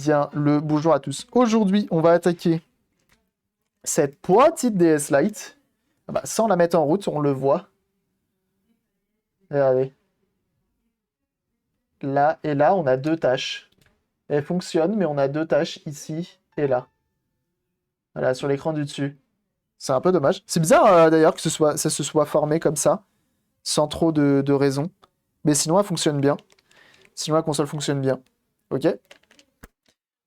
Bien le bonjour à tous. Aujourd'hui, on va attaquer cette petite DS Lite. Ah bah, sans la mettre en route, on le voit. Regardez. Là et là, on a deux tâches. Elle fonctionne, mais on a deux tâches ici et là. Voilà, sur l'écran du dessus. C'est un peu dommage. C'est bizarre d'ailleurs que ça se soit formé comme ça, sans trop de raison. Mais sinon, elle fonctionne bien. Sinon, la console fonctionne bien. Ok?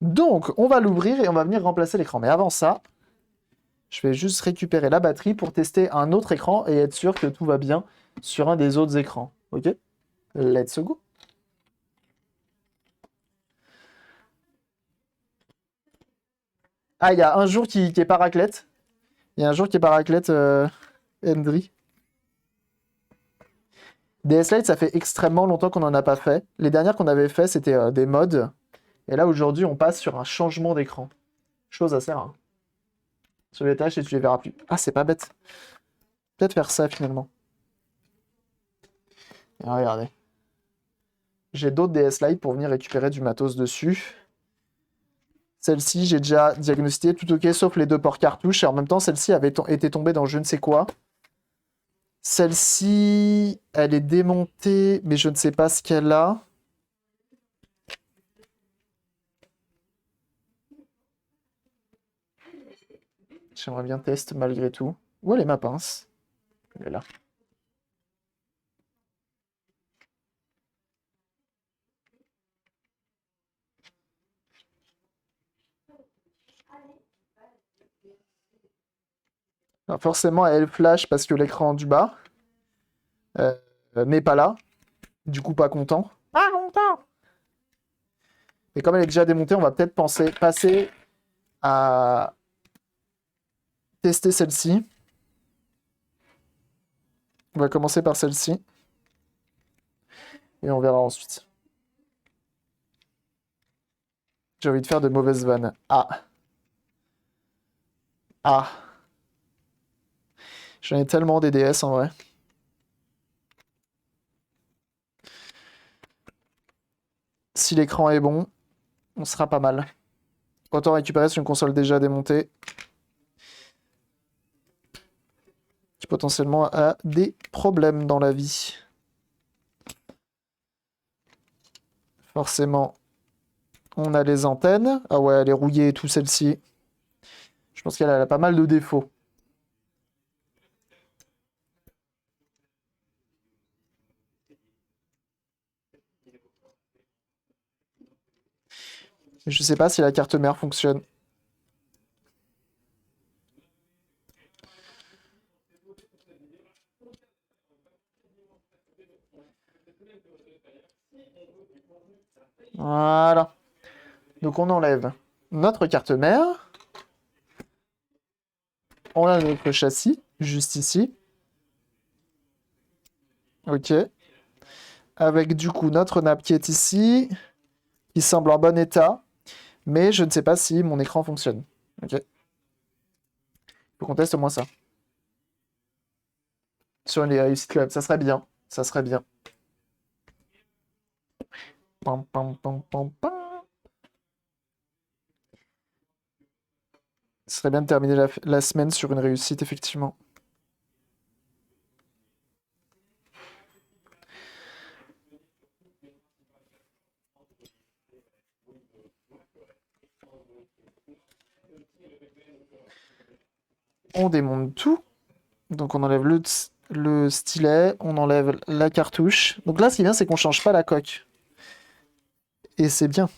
Donc, on va l'ouvrir et on va venir remplacer l'écran. Mais avant ça, je vais juste récupérer la batterie pour tester un autre écran et être sûr que tout va bien sur un des autres écrans. Ok? Let's go. Ah, il y a un jour qui est pas raclette. Il y a un jour qui est pas raclette, Hendry. DS Lite, ça fait extrêmement longtemps qu'on n'en a pas fait. Les dernières qu'on avait fait, c'était des mods. Et là, aujourd'hui, on passe sur un changement d'écran. Chose assez rare. Sur les tâches et tu les verras plus. Ah, c'est pas bête. Peut-être faire ça finalement. Ah, regardez. J'ai d'autres DS Lite pour venir récupérer du matos dessus. Celle-ci, j'ai déjà diagnostiqué tout ok, sauf les deux ports cartouches. Et en même temps, celle-ci avait été tombée dans je ne sais quoi. Celle-ci, elle est démontée, mais je ne sais pas ce qu'elle a. J'aimerais bien tester malgré tout. Où elle est ma pince? Elle est là. Alors forcément, elle flash parce que l'écran du bas euh, n'est pas là. Du coup, pas content. Pas content! Et comme elle est déjà démontée, on va peut-être passer à tester celle-ci. On va commencer par celle-ci. Et on verra ensuite. J'ai envie de faire de mauvaises vannes. Ah. Ah. J'en ai tellement des DS en vrai. Si l'écran est bon, on sera pas mal. Autant récupérer sur une console déjà démontée. Qui potentiellement a des problèmes dans la vie. Forcément, on a les antennes. Ah ouais, elle est rouillée et tout, celle-ci. Je pense qu'elle a pas mal de défauts. Je sais pas si la carte mère fonctionne. Voilà. Donc on enlève notre carte mère. On a notre châssis, juste ici. Ok. Avec du coup notre nappe qui est ici, qui semble en bon état. Mais je ne sais pas si mon écran fonctionne. Ok. Faut qu'on teste au moins ça. Sur les réussites club, ça serait bien. Ça serait bien. Pam, pam, pam, pam, pam. Ce serait bien de terminer la semaine sur une réussite, effectivement. On démonte tout. Donc on enlève le stylet, on enlève la cartouche. Donc là, ce qui est bien, c'est qu'on change pas la coque. Et c'est bien.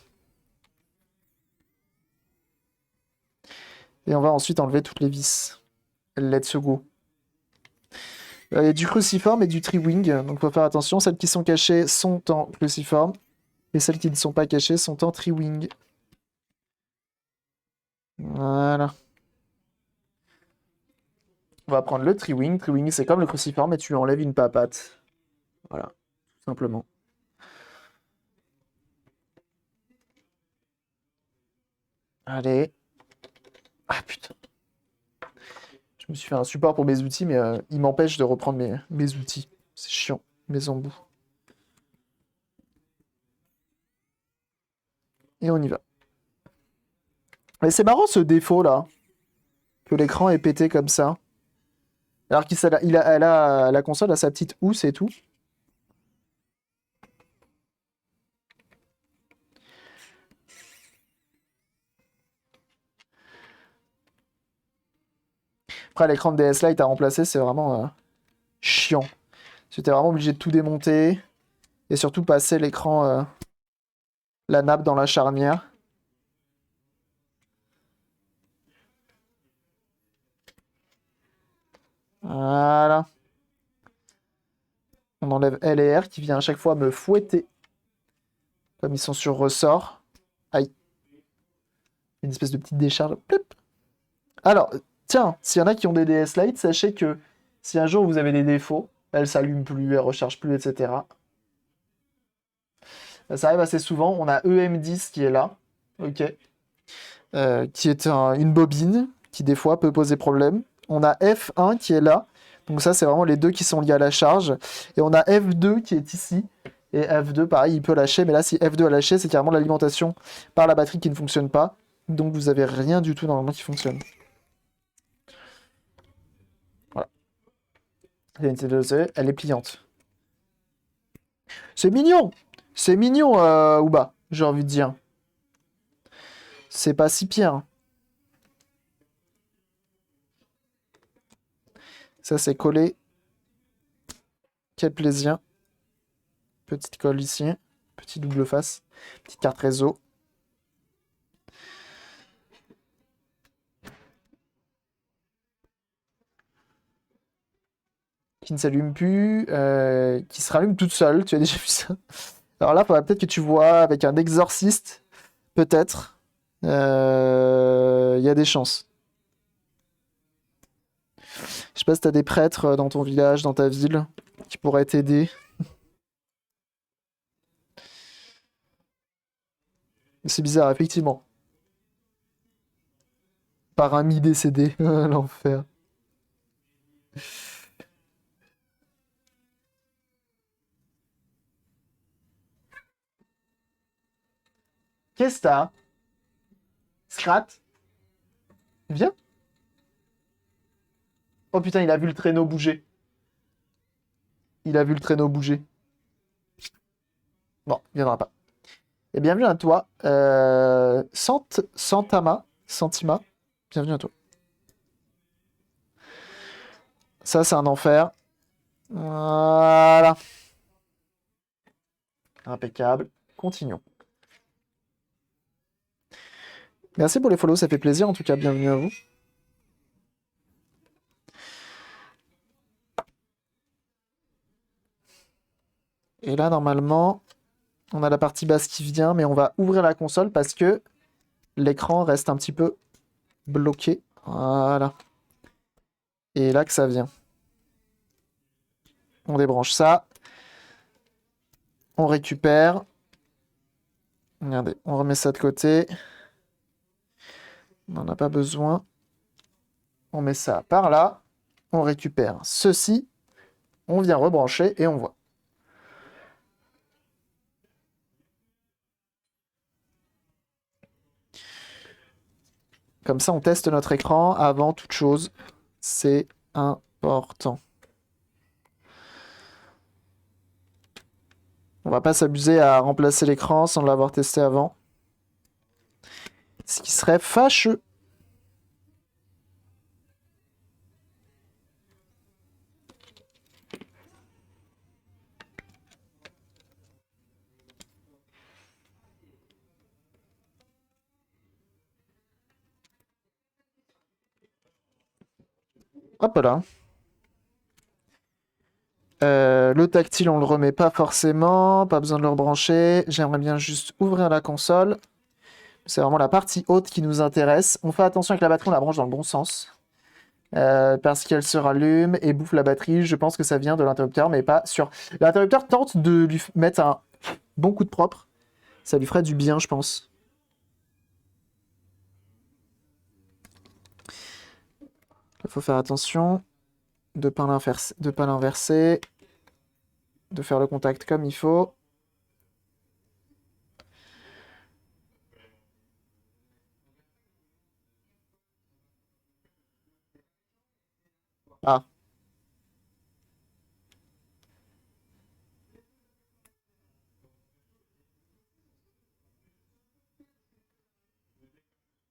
Et on va ensuite enlever toutes les vis. Let's go. Il y a du cruciforme et du tri-wing, donc faut faire attention. Celles qui sont cachées sont en cruciforme. Et celles qui ne sont pas cachées sont en tri-wing. Voilà. On va prendre le tri-wing. Tri-wing, c'est comme le cruciforme et tu lui enlèves une papate. Voilà, tout simplement. Allez. Ah putain. Je me suis fait un support pour mes outils, mais il m'empêche de reprendre mes outils. C'est chiant, mes embouts. Et on y va. Mais c'est marrant ce défaut là, que l'écran est pété comme ça. Alors la console a sa petite housse et tout. Après, l'écran de DS Lite à remplacer, c'est vraiment chiant. Tu étais vraiment obligé de tout démonter et surtout passer l'écran, la nappe dans la charnière. Voilà. On enlève L et R qui vient à chaque fois me fouetter. Comme ils sont sur ressort. Aïe. Une espèce de petite décharge. Plop. Alors, tiens, s'il y en a qui ont des DS Lite, sachez que si un jour vous avez des défauts, elle s'allume plus, elle recharge plus, etc. Ça arrive assez souvent. On a EM10 qui est là. Ok. Qui est une bobine qui des fois peut poser problème. On a F1 qui est là. Donc ça, c'est vraiment les deux qui sont liés à la charge. Et on a F2 qui est ici. Et F2, pareil, il peut lâcher. Mais là, si F2 a lâché, c'est carrément l'alimentation par la batterie qui ne fonctionne pas. Donc vous avez rien du tout normalement qui fonctionne. Voilà. Elle est pliante. C'est mignon! C'est mignon, Ouba, j'ai envie de dire. C'est pas si pire. Ça, c'est collé. Quel plaisir. Petite colle ici. Petit double face. Petite carte réseau. Qui ne s'allume plus. Qui se rallume toute seule. Tu as déjà vu ça? Alors là, il faudra peut-être que tu vois avec un exorciste. Peut-être. Il y a des chances. Je sais pas si t'as des prêtres dans ton village, dans ta ville, qui pourraient t'aider. C'est bizarre, effectivement. Par un mi-décédé. L'enfer. Qu'est-ce que t'as? Scrat? Viens. Oh putain, il a vu le traîneau bouger. Il a vu le traîneau bouger. Bon, il viendra pas. Et bienvenue à toi. Santima. Bienvenue à toi. Ça, c'est un enfer. Voilà. Impeccable. Continuons. Merci pour les follow, ça fait plaisir. En tout cas, bienvenue à vous. Et là, normalement, on a la partie basse qui vient, mais on va ouvrir la console parce que l'écran reste un petit peu bloqué. Voilà. Et là que ça vient. On débranche ça. On récupère. Regardez, on remet ça de côté. On n'en a pas besoin. On met ça par là. On récupère ceci. On vient rebrancher et on voit. Comme ça, on teste notre écran avant toute chose. C'est important. On va pas s'abuser à remplacer l'écran sans l'avoir testé avant. Ce qui serait fâcheux. Hop là. Le tactile, on le remet pas forcément. Pas besoin de le rebrancher. J'aimerais bien juste ouvrir la console. C'est vraiment la partie haute qui nous intéresse. On fait attention avec la batterie, on la branche dans le bon sens. Parce qu'elle se rallume et bouffe la batterie. Je pense que ça vient de l'interrupteur, mais pas sûr. L'interrupteur tente de lui mettre un bon coup de propre. Ça lui ferait du bien, je pense. Il faut faire attention de ne pas l'inverser, de faire le contact comme il faut. Ah.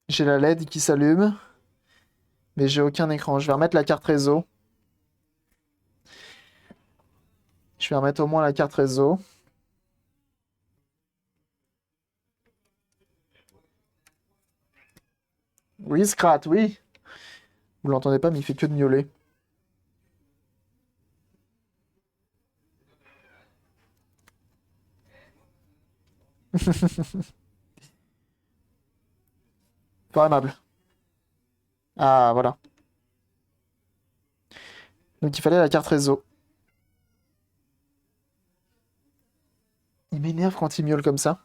J'ai la LED qui s'allume, mais j'ai aucun écran. Je vais remettre la carte réseau. Je vais remettre au moins la carte réseau. Oui, Scrat, oui. Vous l'entendez pas, mais il fait que de miauler. Pas aimable. Ah, voilà. Donc il fallait la carte réseau. Il m'énerve quand il miaule comme ça.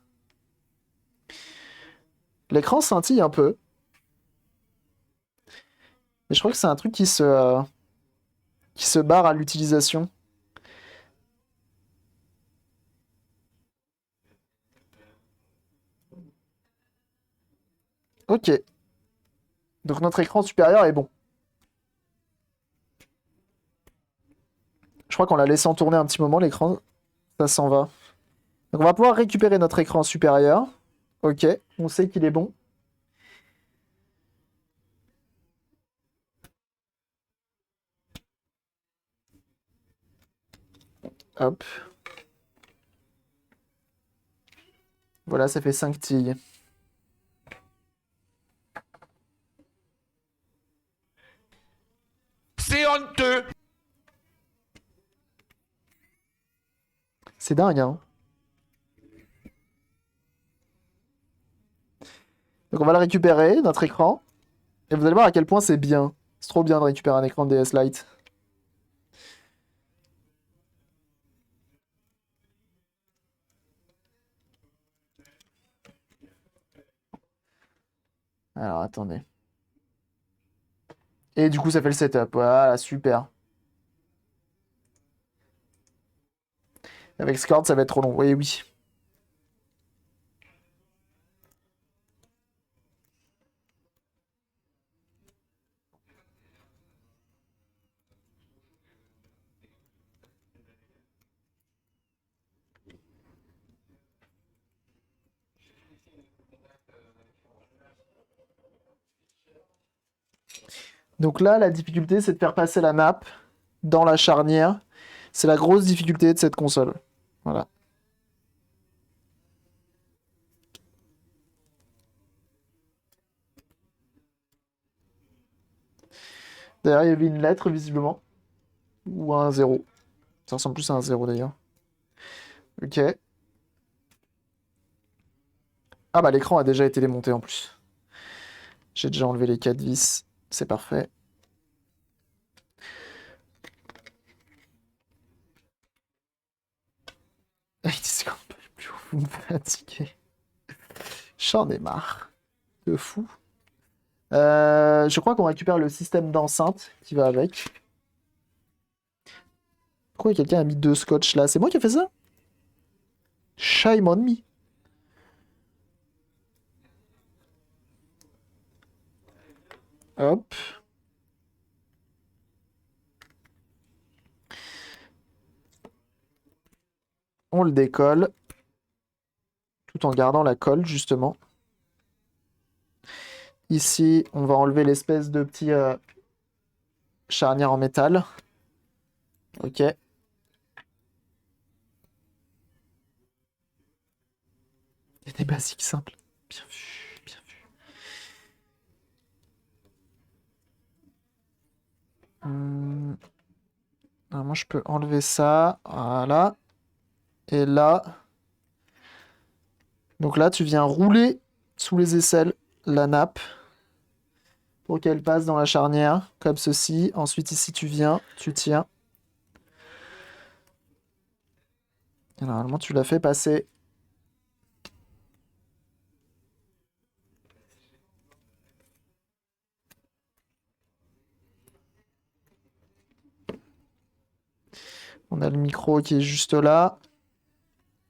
L'écran scintille un peu. Mais je crois que c'est un truc qui se barre à l'utilisation. Ok. Donc notre écran supérieur est bon. Je crois qu'en la laissant tourner un petit moment, l'écran, ça s'en va. Donc on va pouvoir récupérer notre écran supérieur. Ok, on sait qu'il est bon. Hop. Voilà, ça fait 5 tilles. C'est honteux. C'est dingue, hein. Donc on va le récupérer, notre écran. Et vous allez voir à quel point c'est bien. C'est trop bien de récupérer un écran de DS Lite. Alors attendez. Et du coup ça fait le setup. Voilà, super. Avec Scord, ça va être trop long. Oui, oui. Donc là, la difficulté, c'est de faire passer la nappe dans la charnière. C'est la grosse difficulté de cette console. Voilà. D'ailleurs, il y avait une lettre, visiblement. Ou un zéro. Ça ressemble plus à un zéro, d'ailleurs. Ok. Ah bah l'écran a déjà été démonté en plus. J'ai déjà enlevé les 4 vis. C'est parfait. Il dit qu'on peut plus, vous me fatiguez. J'en ai marre. De fou. Je crois qu'on récupère le système d'enceinte qui va avec. Pourquoi quelqu'un a mis 2 scotch là? C'est moi qui ai fait ça? Shame on me. Hop. On le décolle. Tout en gardant la colle, justement. Ici, on va enlever l'espèce de petit charnière en métal. Ok. Il y a des basiques simples. Bien vu, bien vu. Normalement, je peux enlever ça. Voilà. Et là. Donc là, tu viens rouler sous les aisselles la nappe pour qu'elle passe dans la charnière, comme ceci. Ensuite, ici, tu viens, tu tiens. Et normalement, tu l'as fait passer. On a le micro qui est juste là.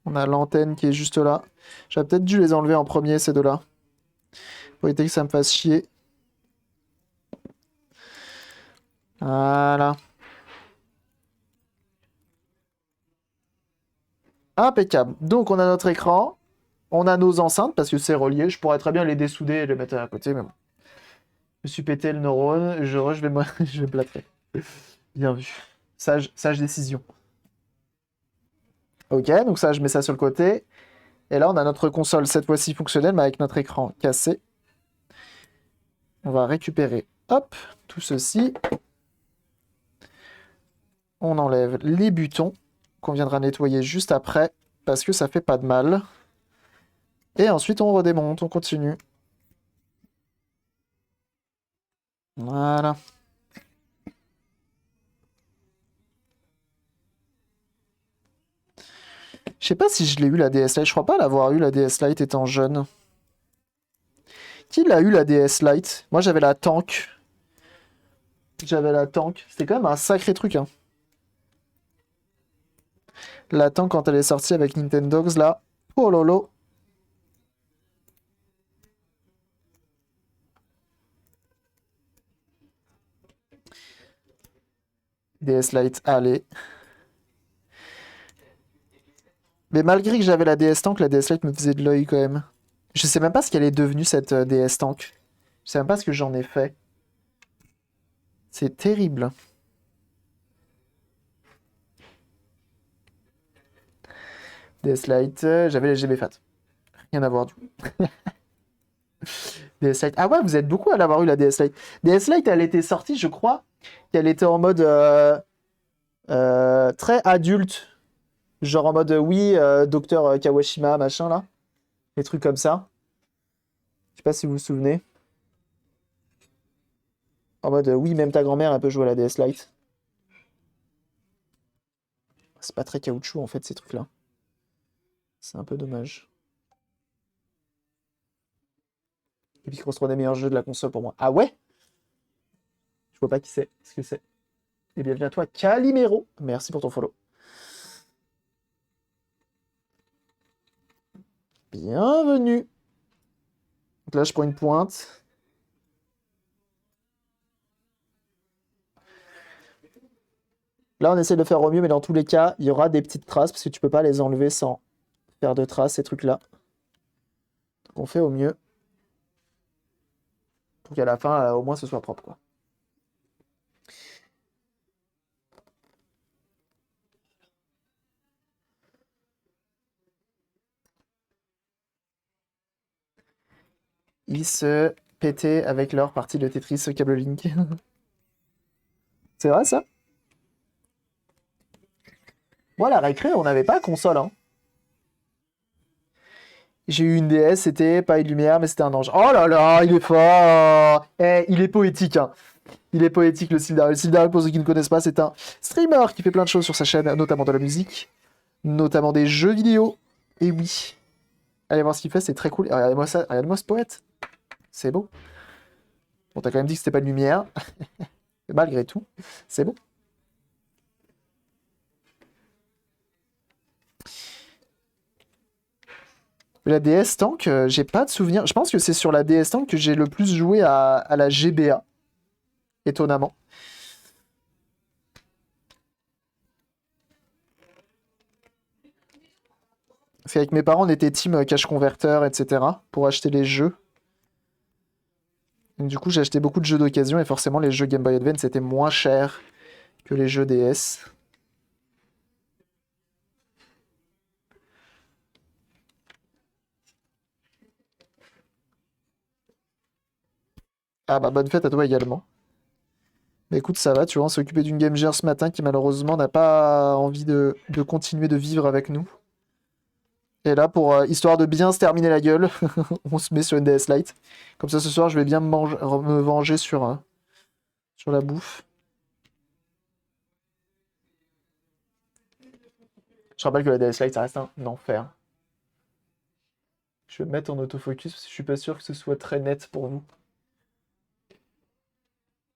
On a l'antenne qui est juste là. J'aurais peut-être dû les enlever en premier, ces deux-là. Pour éviter que ça me fasse chier. Voilà. Impeccable. Donc, on a notre écran. On a nos enceintes parce que c'est relié. Je pourrais très bien les dessouder et les mettre à côté, mais bon. Je me suis pété le neurone. Je vais me, je vais me plâtrer. Bien vu. Sage décision. Ok, donc ça, je mets ça sur le côté. Et là, on a notre console, cette fois-ci fonctionnelle, mais avec notre écran cassé. On va récupérer, hop, tout ceci. On enlève les boutons qu'on viendra nettoyer juste après, parce que ça fait pas de mal. Et ensuite, on redémonte, on continue. Voilà. Je sais pas si je l'ai eu la DS Lite. Je crois pas l'avoir eu la DS Lite étant jeune. Qui l'a eu la DS Lite? Moi j'avais la Tank. J'avais la Tank. C'était quand même un sacré truc, hein. La Tank quand elle est sortie avec Nintendogs là. Oh lolo. DS Lite, allez. Mais malgré que j'avais la DS Tank, la DS Lite me faisait de l'œil quand même. Je sais même pas ce qu'elle est devenue cette DS Tank. Je sais même pas ce que j'en ai fait. C'est terrible. DS Lite, j'avais les GB Fat. Rien à voir du coup. DS Lite. Ah ouais, vous êtes beaucoup à l'avoir eu la DS Lite. DS Lite, elle était sortie, je crois, qu'elle était en mode très adulte. Genre en mode oui, docteur Kawashima, machin là. Des trucs comme ça. Je sais pas si vous vous souvenez. En mode oui, même ta grand-mère, elle peut jouer à la DS Lite. C'est pas très caoutchouc en fait, ces trucs-là. C'est un peu dommage. Et puis qu'on se trouve des meilleurs jeux de la console pour moi. Ah ouais? Je vois pas qui c'est. Ce que c'est. Et bienvenue à toi, Calimero. Merci pour ton follow. Bienvenue. Donc là, je prends une pointe. Là, on essaie de faire au mieux, mais dans tous les cas, il y aura des petites traces parce que tu peux pas les enlever sans faire de traces, ces trucs-là. Donc on fait au mieux pour qu'à la fin, au moins, ce soit propre, quoi. Ils se pétaient avec leur partie de Tetris câble Link. C'est vrai, ça? Moi, la récré, on n'avait pas console, hein. J'ai eu une DS, c'était pas une lumière, mais c'était un ange. Oh là là, il est fort! Eh, il est poétique, hein. Il est poétique, le Sildaril. Le Sildaril, pour ceux qui ne connaissent pas, c'est un streamer qui fait plein de choses sur sa chaîne, notamment de la musique, notamment des jeux vidéo. Et oui, allez voir ce qu'il fait, c'est très cool. Regardez-moi ça, regardez-moi ce poète. C'est beau. Bon, t'as quand même dit que c'était pas de lumière, malgré tout, c'est beau. La DS Tank, j'ai pas de souvenir. Je pense que c'est sur la DS Tank que j'ai le plus joué à la GBA, étonnamment. Parce qu'avec mes parents, on était team cash converter, etc. pour acheter les jeux. Donc, du coup, j'ai acheté beaucoup de jeux d'occasion et forcément, les jeux Game Boy Advance étaient moins chers que les jeux DS. Ah bah, bonne fête à toi également. Mais écoute, ça va, tu vois, on s'est occupé d'une Game Gear ce matin qui malheureusement n'a pas envie de continuer de vivre avec nous. Et là, pour histoire de bien se terminer la gueule, on se met sur une DS Lite. Comme ça, ce soir, je vais bien me venger sur la bouffe. Je rappelle que la DS Lite, ça reste un enfer. Je vais me mettre en autofocus parce que je suis pas sûr que ce soit très net pour vous.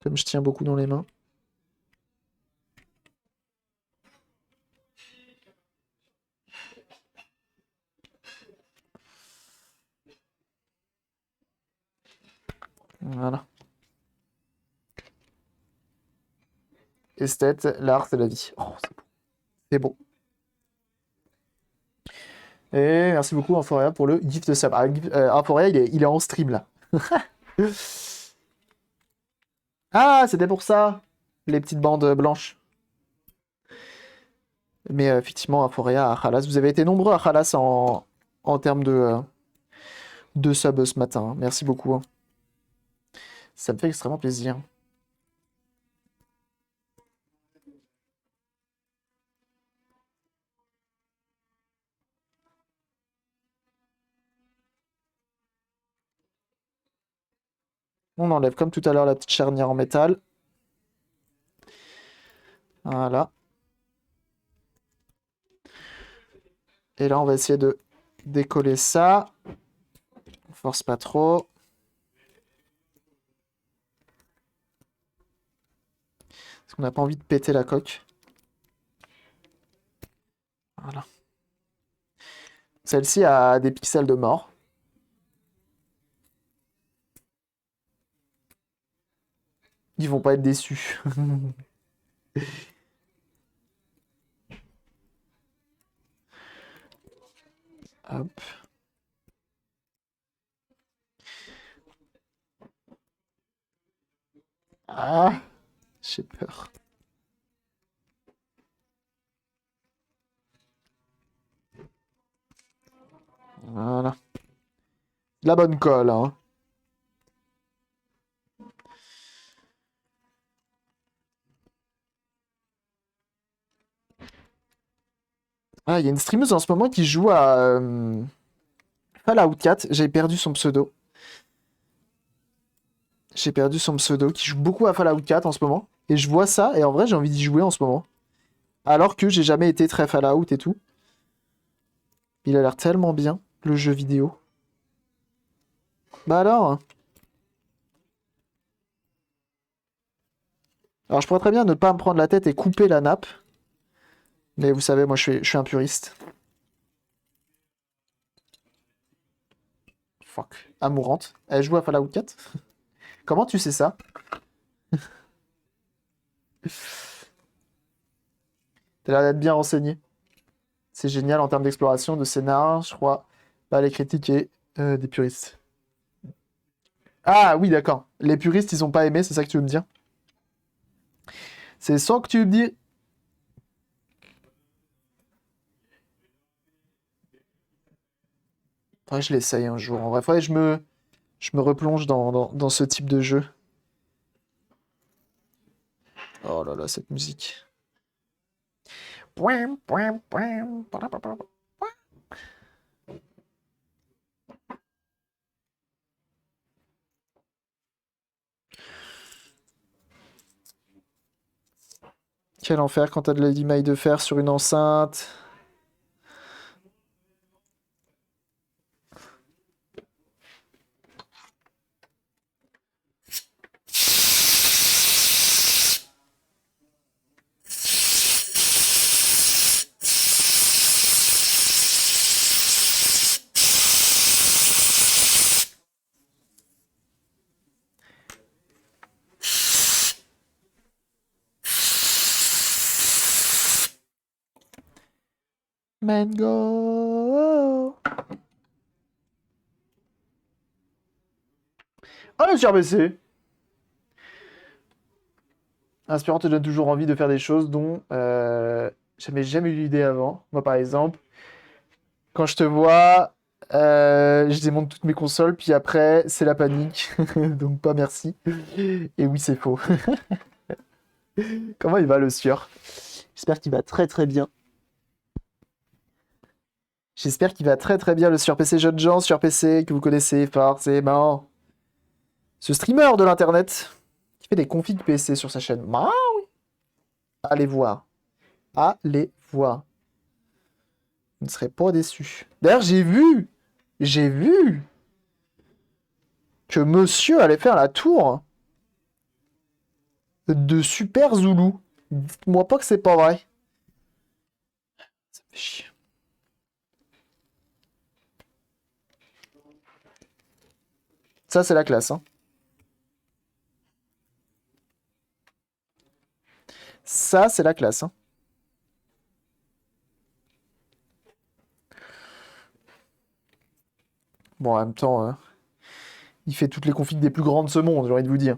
Comme je tiens beaucoup dans les mains. Voilà. Esthète, l'art, c'est la vie. Oh, c'est beau. Et merci beaucoup, Inforia, pour le gift sub. Ah, Inforia, il est en stream, là. Ah, c'était pour ça, les petites bandes blanches. Mais effectivement, Inforia, à Khalas, vous avez été nombreux à Khalas en termes de sub ce matin. Merci beaucoup, hein. Ça me fait extrêmement plaisir. On enlève comme tout à l'heure la petite charnière en métal. Voilà. Et là, on va essayer de décoller ça. On force pas trop. Parce qu'on n'a pas envie de péter la coque. Voilà. Celle-ci a des pixels de mort. Ils vont pas être déçus. Hop. Ah, j'ai peur. Voilà. La bonne colle, hein. Ah, il y a une streameuse en ce moment qui joue à Fallout 4. J'ai perdu son pseudo. J'ai perdu son pseudo, qui joue beaucoup à Fallout 4 en ce moment. Et je vois ça, et en vrai, j'ai envie d'y jouer en ce moment. Alors que j'ai jamais été très Fallout et tout. Il a l'air tellement bien, le jeu vidéo. Bah alors, hein. Alors je pourrais très bien ne pas me prendre la tête et couper la nappe. Mais vous savez, moi je suis un puriste. Fuck. Amourante. Elle joue à Fallout 4? Comment tu sais ça? T'as l'air d'être bien renseigné. C'est génial en termes d'exploration, de scénar, je crois. Pas les critiques et des puristes. Ah oui, d'accord. Les puristes, ils ont pas aimé, c'est ça que tu veux me dire? C'est ça que tu veux me dire? Faudrait que je l'essaye un jour. En vrai, faudrait que je me replonge dans ce type de jeu. Oh là là, cette musique. Quel enfer quand t'as de l'émail de fer sur une enceinte. Mango. Ah, le surbc. Inspirant te donne toujours envie de faire des choses dont j'avais jamais eu l'idée avant. Moi, par exemple, quand je te vois, je démonte toutes mes consoles, puis après, c'est la panique. Donc, pas merci. Et oui, c'est faux. Comment il va, le sieur? J'espère qu'il va très très bien. J'espère qu'il va très très bien, le sur PC Jeune Jean, sur PC, que vous connaissez forcément. Ce streamer de l'internet qui fait des configs PC sur sa chaîne. Ah oui. Allez voir. Allez voir. Vous ne serez pas déçus. D'ailleurs, j'ai vu que monsieur allait faire la tour de Super Zulu. Dites-moi pas que c'est pas vrai. Ça fait chier. Ça, c'est la classe, hein. Ça, c'est la classe. Hein. Bon, en même temps, il fait toutes les configs des plus grands de ce monde, j'ai envie de vous dire.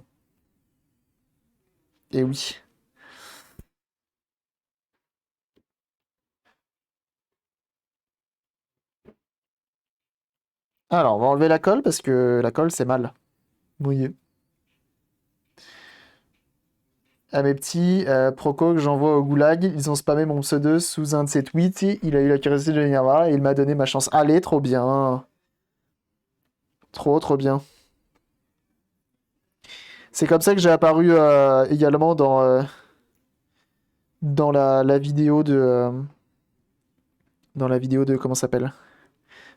Et oui. Alors, on va enlever la colle parce que la colle, c'est mal. Mouillé. À mes petits, Proco que j'envoie au goulag, ils ont spammé mon pseudo sous un de ses tweets. Il a eu la curiosité de venir voir et il m'a donné ma chance. Allez, trop bien. Trop bien. C'est comme ça que j'ai apparu également dans la vidéo dans la vidéo de comment ça s'appelle?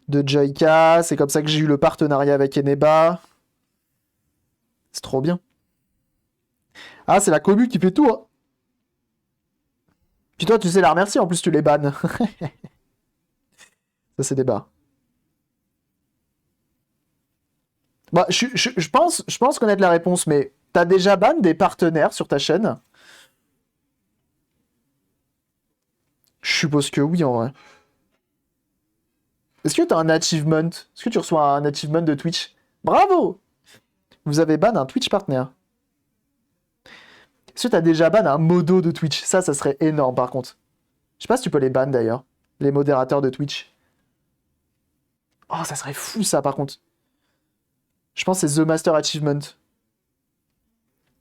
De Joyka. C'est comme ça que j'ai eu le partenariat avec Eneba. C'est trop bien. Ah, c'est la commu qui fait tout, hein. Puis toi, tu sais la remercier, en plus tu les bannes. Ça, c'est débat. Bah, je pense connaître la réponse, mais t'as déjà ban des partenaires sur ta chaîne? Je suppose que oui, en vrai. Est-ce que t'as un achievement? Est-ce que tu reçois un achievement de Twitch? Bravo! Vous avez ban un Twitch partenaire. Est-ce que t'as déjà ban un modo de Twitch? Ça serait énorme par contre. Je sais pas si tu peux les ban d'ailleurs. Les modérateurs de Twitch. Oh, ça serait fou ça par contre. Je pense que c'est The Master Achievement.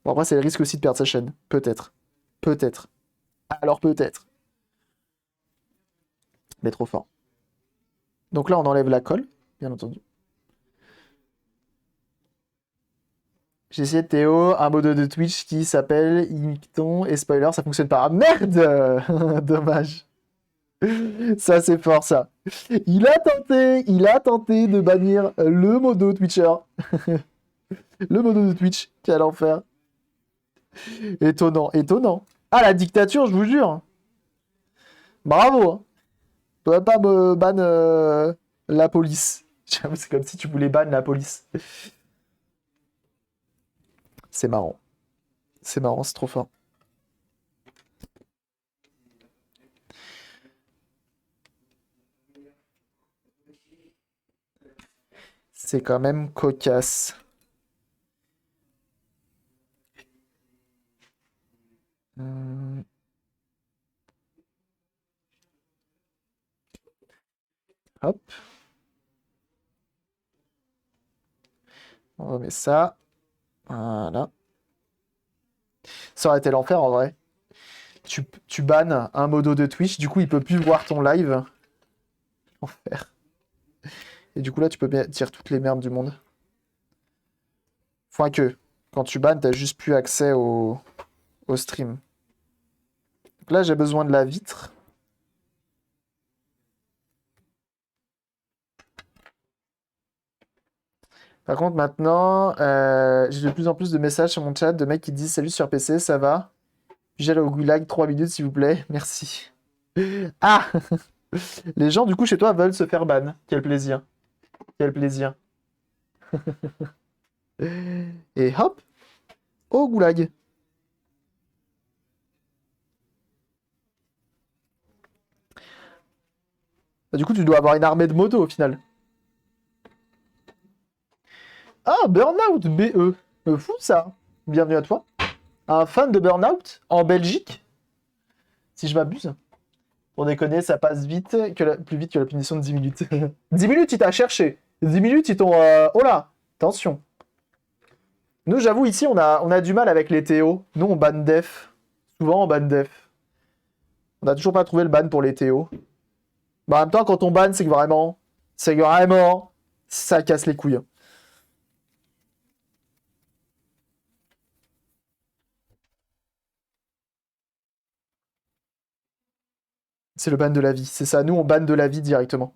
Bon, après, c'est le risque aussi de perdre sa chaîne. Peut-être. Peut-être. Alors peut-être. Mais trop fort. Donc là, on enlève la colle, bien entendu. J'ai essayé Théo, un modo de Twitch qui s'appelle Icton et spoiler, ça fonctionne pas. Ah, merde! Dommage. Ça, c'est fort, ça. Il a tenté de bannir le modo Twitcher. Le modo de Twitch. Quel enfer. Étonnant, étonnant. Ah, la dictature, je vous jure. Bravo. Hein. Tu peux pas me ban la police. J'avoue, c'est comme si tu voulais ban la police. C'est marrant. C'est marrant, c'est trop fort. C'est quand même cocasse. Hum, Hop. On remet ça. Voilà. Ça aurait été l'enfer en vrai. Tu bannes un modo de Twitch, du coup il peut plus voir ton live. Enfer. Et du coup là tu peux dire toutes les merdes du monde. Enfin que, quand tu bannes, t'as juste plus accès au stream. Donc là j'ai besoin de la vitre. Par contre maintenant, j'ai de plus en plus de messages sur mon chat de mecs qui disent salut sur PC, ça va? J'allais au goulag 3 minutes s'il vous plaît, merci. Ah! Les gens du coup chez toi veulent se faire ban. Quel plaisir. Quel plaisir. Et hop, au goulag. Bah, du coup, tu dois avoir une armée de motos au final. Ah, Burnout BE. Fou ça. Bienvenue à toi. Un fan de Burnout en Belgique, si je m'abuse. Pour déconner, ça passe vite plus vite que la punition de 10 minutes. 10 minutes, il t'a cherché. 10 minutes, ils t'ont... Oh là, attention. Nous, j'avoue, ici, on a du mal avec les Théo. Nous, on ban def. Souvent, on ban def. On n'a toujours pas trouvé le ban pour les Théo. Bah, en même temps, quand on ban, c'est que vraiment... Ça casse les couilles. C'est le ban de la vie. C'est ça, nous, on banne de la vie directement.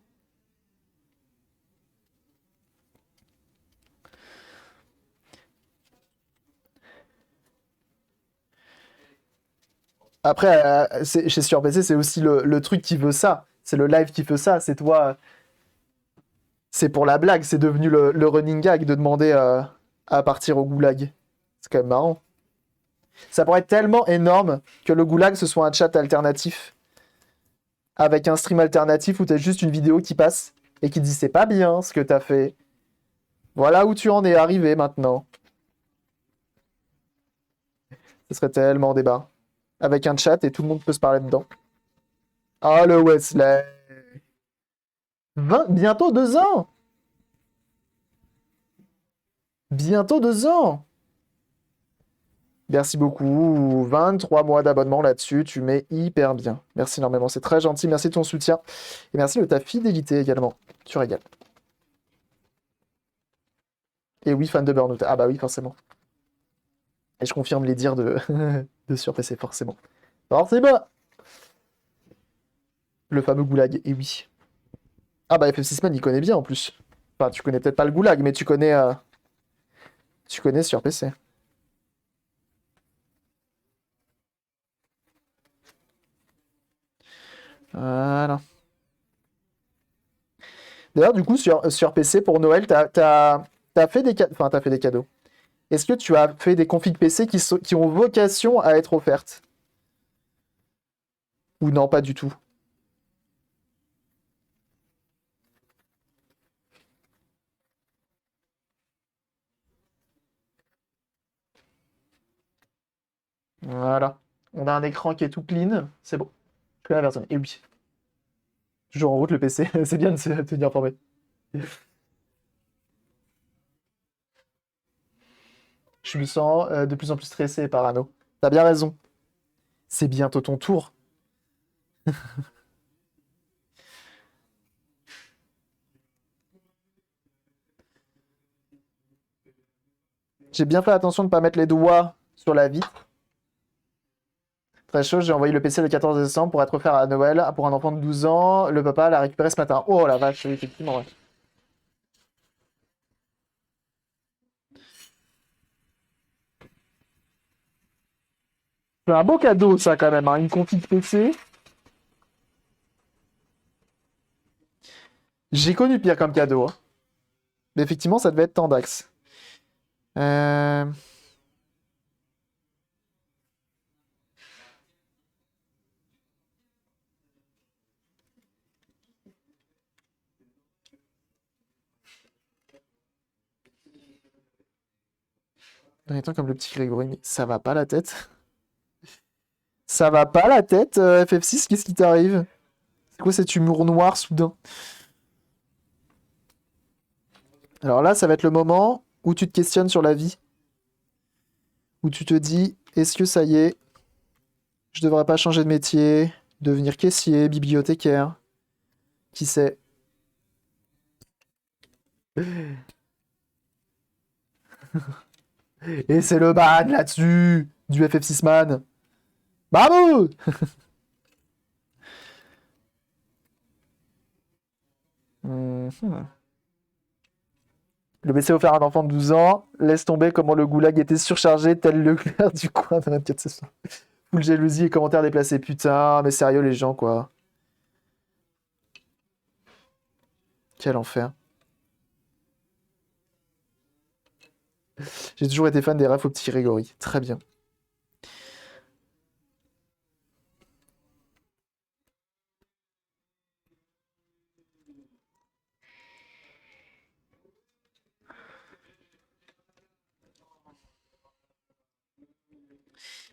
Après, chez SurPC, c'est aussi le truc qui veut ça. C'est le live qui veut ça. C'est toi. C'est pour la blague. C'est devenu le running gag de demander à partir au goulag. C'est quand même marrant. Ça pourrait être tellement énorme que le Goulag, ce soit un chat alternatif, avec un stream alternatif où t'as juste une vidéo qui passe et qui dit c'est pas bien ce que t'as fait. Voilà où tu en es arrivé maintenant. Ce serait tellement débat. Avec un chat et tout le monde peut se parler dedans. Ah, le Wesley. Bientôt 2 ans. Bientôt 2 ans. Merci beaucoup. 23 mois d'abonnement là-dessus. Tu mets hyper bien. Merci énormément. C'est très gentil. Merci de ton soutien. Et merci de ta fidélité également. Tu régales. Et oui, fan de Burnout. Ah bah oui, forcément. Et je confirme les dires de, de sur PC, forcément. Forcément. Le fameux Goulag. Et oui. Ah bah FF6 Man, il connaît bien en plus. Enfin, tu connais peut-être pas le Goulag, mais tu connais sur PC. Voilà. D'ailleurs, du coup, sur PC pour Noël, t'as fait des cadeaux. Enfin, t'as fait des cadeaux. Est-ce que tu as fait des configs PC qui ont vocation à être offertes? Ou non, pas du tout? Voilà. On a un écran qui est tout clean. C'est bon. Je connais la personne. Et oui. Toujours en route le PC. C'est bien de se tenir informé. Je me sens de plus en plus stressé et parano. T'as bien raison. C'est bientôt ton tour. J'ai bien fait attention de ne pas mettre les doigts sur la vitre. Très chaud, j'ai envoyé le PC le 14 décembre pour être offert à Noël pour un enfant de 12 ans. Le papa l'a récupéré ce matin. Oh la vache, oui, effectivement, ouais. C'est un beau cadeau, ça, quand même, hein. Une config PC. J'ai connu pire comme cadeau, hein. Mais effectivement, ça devait être Tandax. Euh... Dans les temps comme le petit Grégory, mais ça va pas la tête. Ça va pas la tête, FF6, qu'est-ce qui t'arrive? C'est quoi cet humour noir soudain? Alors là, ça va être le moment où tu te questionnes sur la vie. Où tu te dis, est-ce que ça y est, je devrais pas changer de métier, devenir caissier, bibliothécaire? Qui sait? Et c'est le ban là-dessus du FF6 Man. Bravo! Mhm. Le PC offert à un enfant de 12 ans. Laisse tomber comment le goulag était surchargé, tel le clair du coin de 24 ce soir. Full jalousie et commentaires déplacés. Putain, mais sérieux les gens, quoi. Quel enfer. J'ai toujours été fan des refs au petit Grégory. Très bien.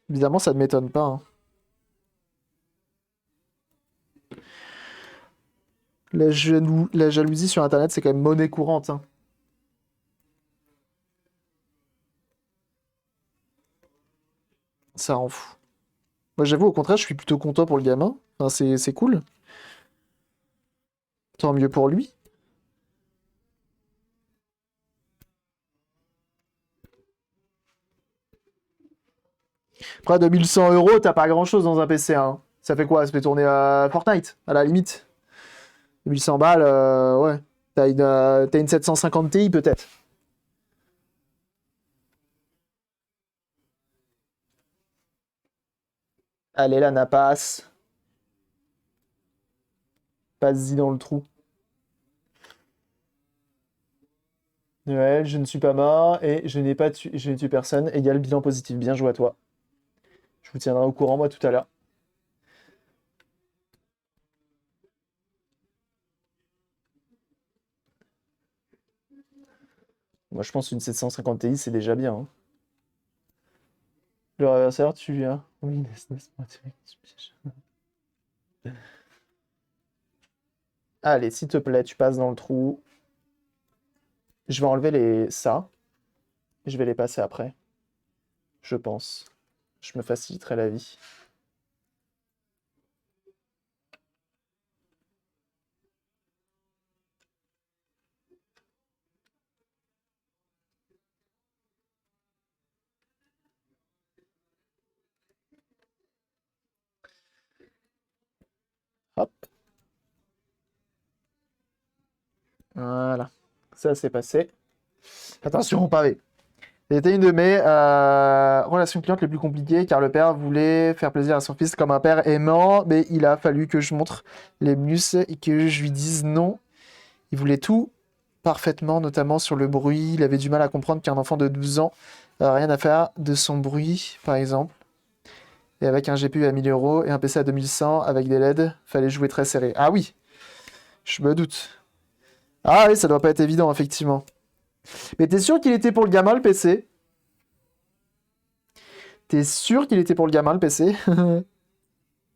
Évidemment, ça ne m'étonne pas, hein. La jalousie sur Internet, c'est quand même monnaie courante, hein. Ça rend fou. Moi, j'avoue, au contraire, je suis plutôt content pour le gamin. Enfin, c'est cool. Tant mieux pour lui. Après, 2100 €, t'as pas grand-chose dans un PC, hein. Ça fait quoi? Ça fait tourner à Fortnite, à la limite. 1100 balles, ouais. T'as une 750 Ti peut-être. Allez, la napasse. Passe-y dans le trou. Ouais, je ne suis pas mort et je n'ai tué personne. Égal bilan positif. Bien joué à toi. Je vous tiendrai au courant, moi, tout à l'heure. Moi, je pense qu'une 750 Ti, c'est déjà bien, hein. Le réverseur, tu viens. Oui, laisse-moi tirer ce piège. Allez, s'il te plaît, tu passes dans le trou. Je vais enlever ça. Je vais les passer après. Je pense. Je me faciliterai la vie. Hop. Voilà. Ça, c'est passé. Attention au pavé. C'était une de mes relations clientes les plus compliquées car le père voulait faire plaisir à son fils comme un père aimant, mais il a fallu que je montre les mus et que je lui dise non. Il voulait tout parfaitement, notamment sur le bruit. Il avait du mal à comprendre qu'un enfant de 12 ans n'a rien à faire de son bruit, par exemple. Et avec un GPU à 1000 euros et un PC à 2100 avec des LED, fallait jouer très serré. Ah oui, je me doute. Ah oui, ça doit pas être évident, effectivement. Mais t'es sûr qu'il était pour le gamin, le PC? T'es sûr qu'il était pour le gamin, le PC?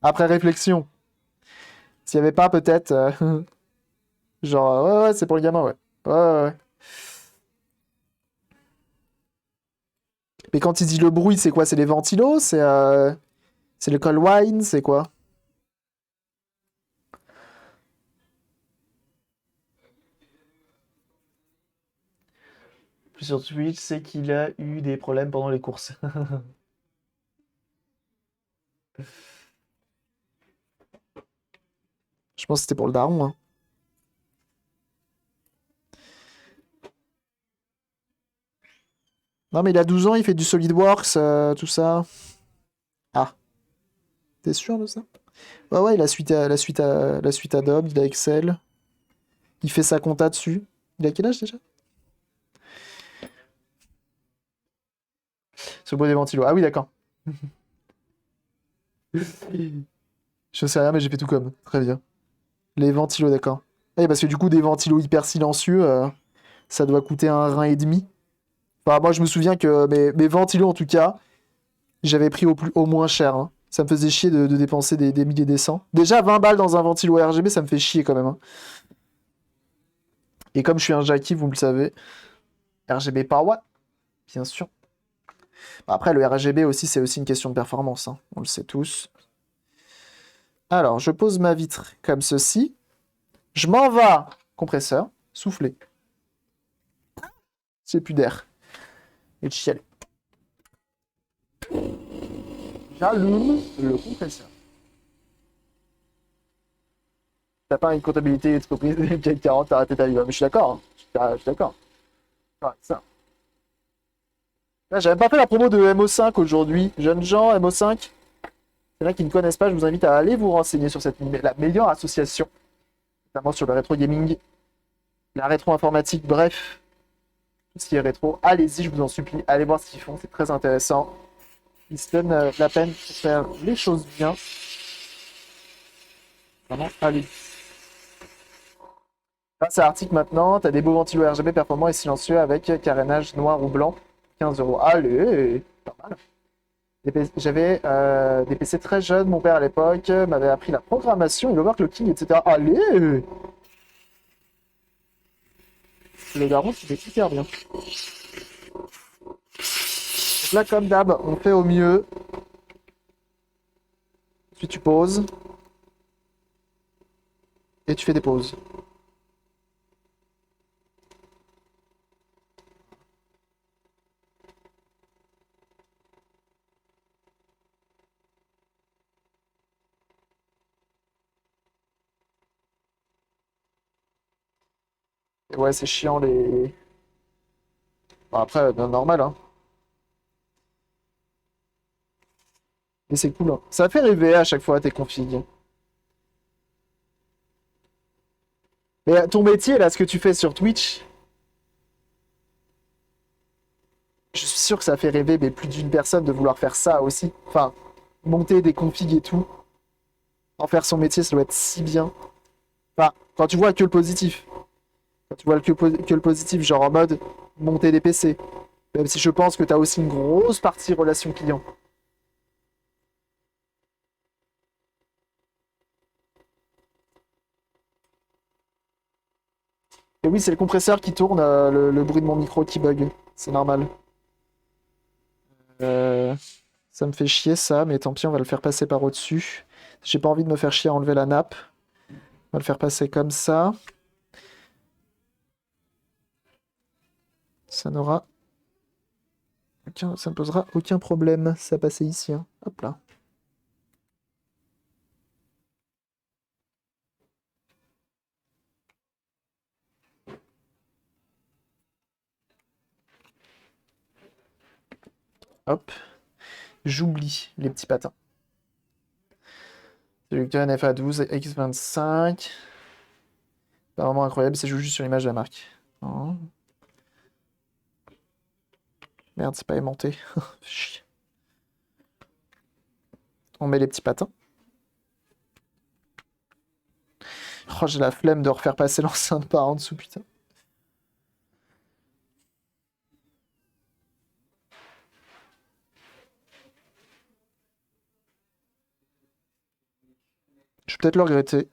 Après réflexion. S'il n'y avait pas peut-être... genre, ouais, ouais, c'est pour le gamin, ouais. Ouais, ouais, ouais. Mais quand il dit le bruit, c'est quoi? C'est les ventilos? C'est le cold wine? C'est quoi? Puis sur Twitch, c'est qu'il a eu des problèmes pendant les courses. Je pense que c'était pour le daron, hein. Non, mais il a 12 ans, il fait du SolidWorks, tout ça. Ah, t'es sûr de ça? Ouais, ouais, il a la suite Adobe, il a Excel. Il fait sa compta dessus. Il a quel âge déjà? Sur le bois des ventilos. Ah oui, d'accord. Je sais rien, mais j'ai fait tout comme. Très bien. Les ventilos, d'accord. Oui, parce que du coup, des ventilos hyper silencieux, ça doit coûter un rein et demi. Enfin, moi, je me souviens que mes ventilos, en tout cas, j'avais pris au moins cher, hein. Ça me faisait chier de dépenser des milliers des cents. Déjà, 20 balles dans un ventilo RGB, ça me fait chier quand même, hein. Et comme je suis un Jackie, vous me le savez, RGB par watt, bien sûr. Après, le RGB aussi, c'est aussi une question de performance, hein. On le sait tous. Alors, je pose ma vitre comme ceci. Je m'en vais, compresseur, souffler. C'est plus d'air. Et de chialer. J'allume le compresseur. T'as pas une comptabilité d'entreprise CAC 40, t'as raté ta vie. Mais je suis d'accord, hein. Je suis d'accord. Ouais, ça. Là, j'avais pas fait la promo de MO5 aujourd'hui. Jeunes gens, MO5. Il y en a qui ne connaissent pas, je vous invite à aller vous renseigner sur la meilleure association, notamment sur le rétro gaming, la rétro informatique, bref, tout ce qui est rétro. Allez-y, je vous en supplie, allez voir ce qu'ils font, c'est très intéressant. Ils se donnent la peine pour faire les choses bien. Vraiment, allez. Grâce à l'article maintenant, tu as des beaux ventilos RGB performants et silencieux avec carénage noir ou blanc, 15 euros. Allez, pas mal. J'avais des PC très jeunes, mon père à l'époque m'avait appris la programmation et l'overclocking, etc. Allez! Le daron, c'était hyper bien. Donc là, comme d'hab, on fait au mieux. Puis tu poses. Et tu fais des pauses. Et ouais, c'est chiant les... Bon, après, normal, hein. Mais c'est cool, hein. Ça fait rêver à chaque fois tes configs. Mais ton métier, là, ce que tu fais sur Twitch, je suis sûr que ça fait rêver mais plus d'une personne de vouloir faire ça aussi. Enfin, monter des configs et tout, en faire son métier, ça doit être si bien. Enfin, quand tu vois que le positif. Quand tu vois que le positif, genre en mode monter des PC. Même si je pense que tu as aussi une grosse partie relation client. Et oui, c'est le compresseur qui tourne, le bruit de mon micro qui bug. C'est normal. Euh, Ça me fait chier ça, mais tant pis, on va le faire passer par au-dessus. J'ai pas envie de me faire chier à enlever la nappe. On va le faire passer comme ça. Ça n'aura ça ne posera aucun problème. Ça passer ici, hein. Hop là. Hop. J'oublie les petits patins. Sélecteur NFA12 X25. Pas vraiment incroyable, c'est juste sur l'image de la marque. Oh. Merde, c'est pas aimanté. Chier. On met les petits patins. Oh, j'ai la flemme de refaire passer l'enceinte par en dessous, putain. Je vais peut-être le regretter.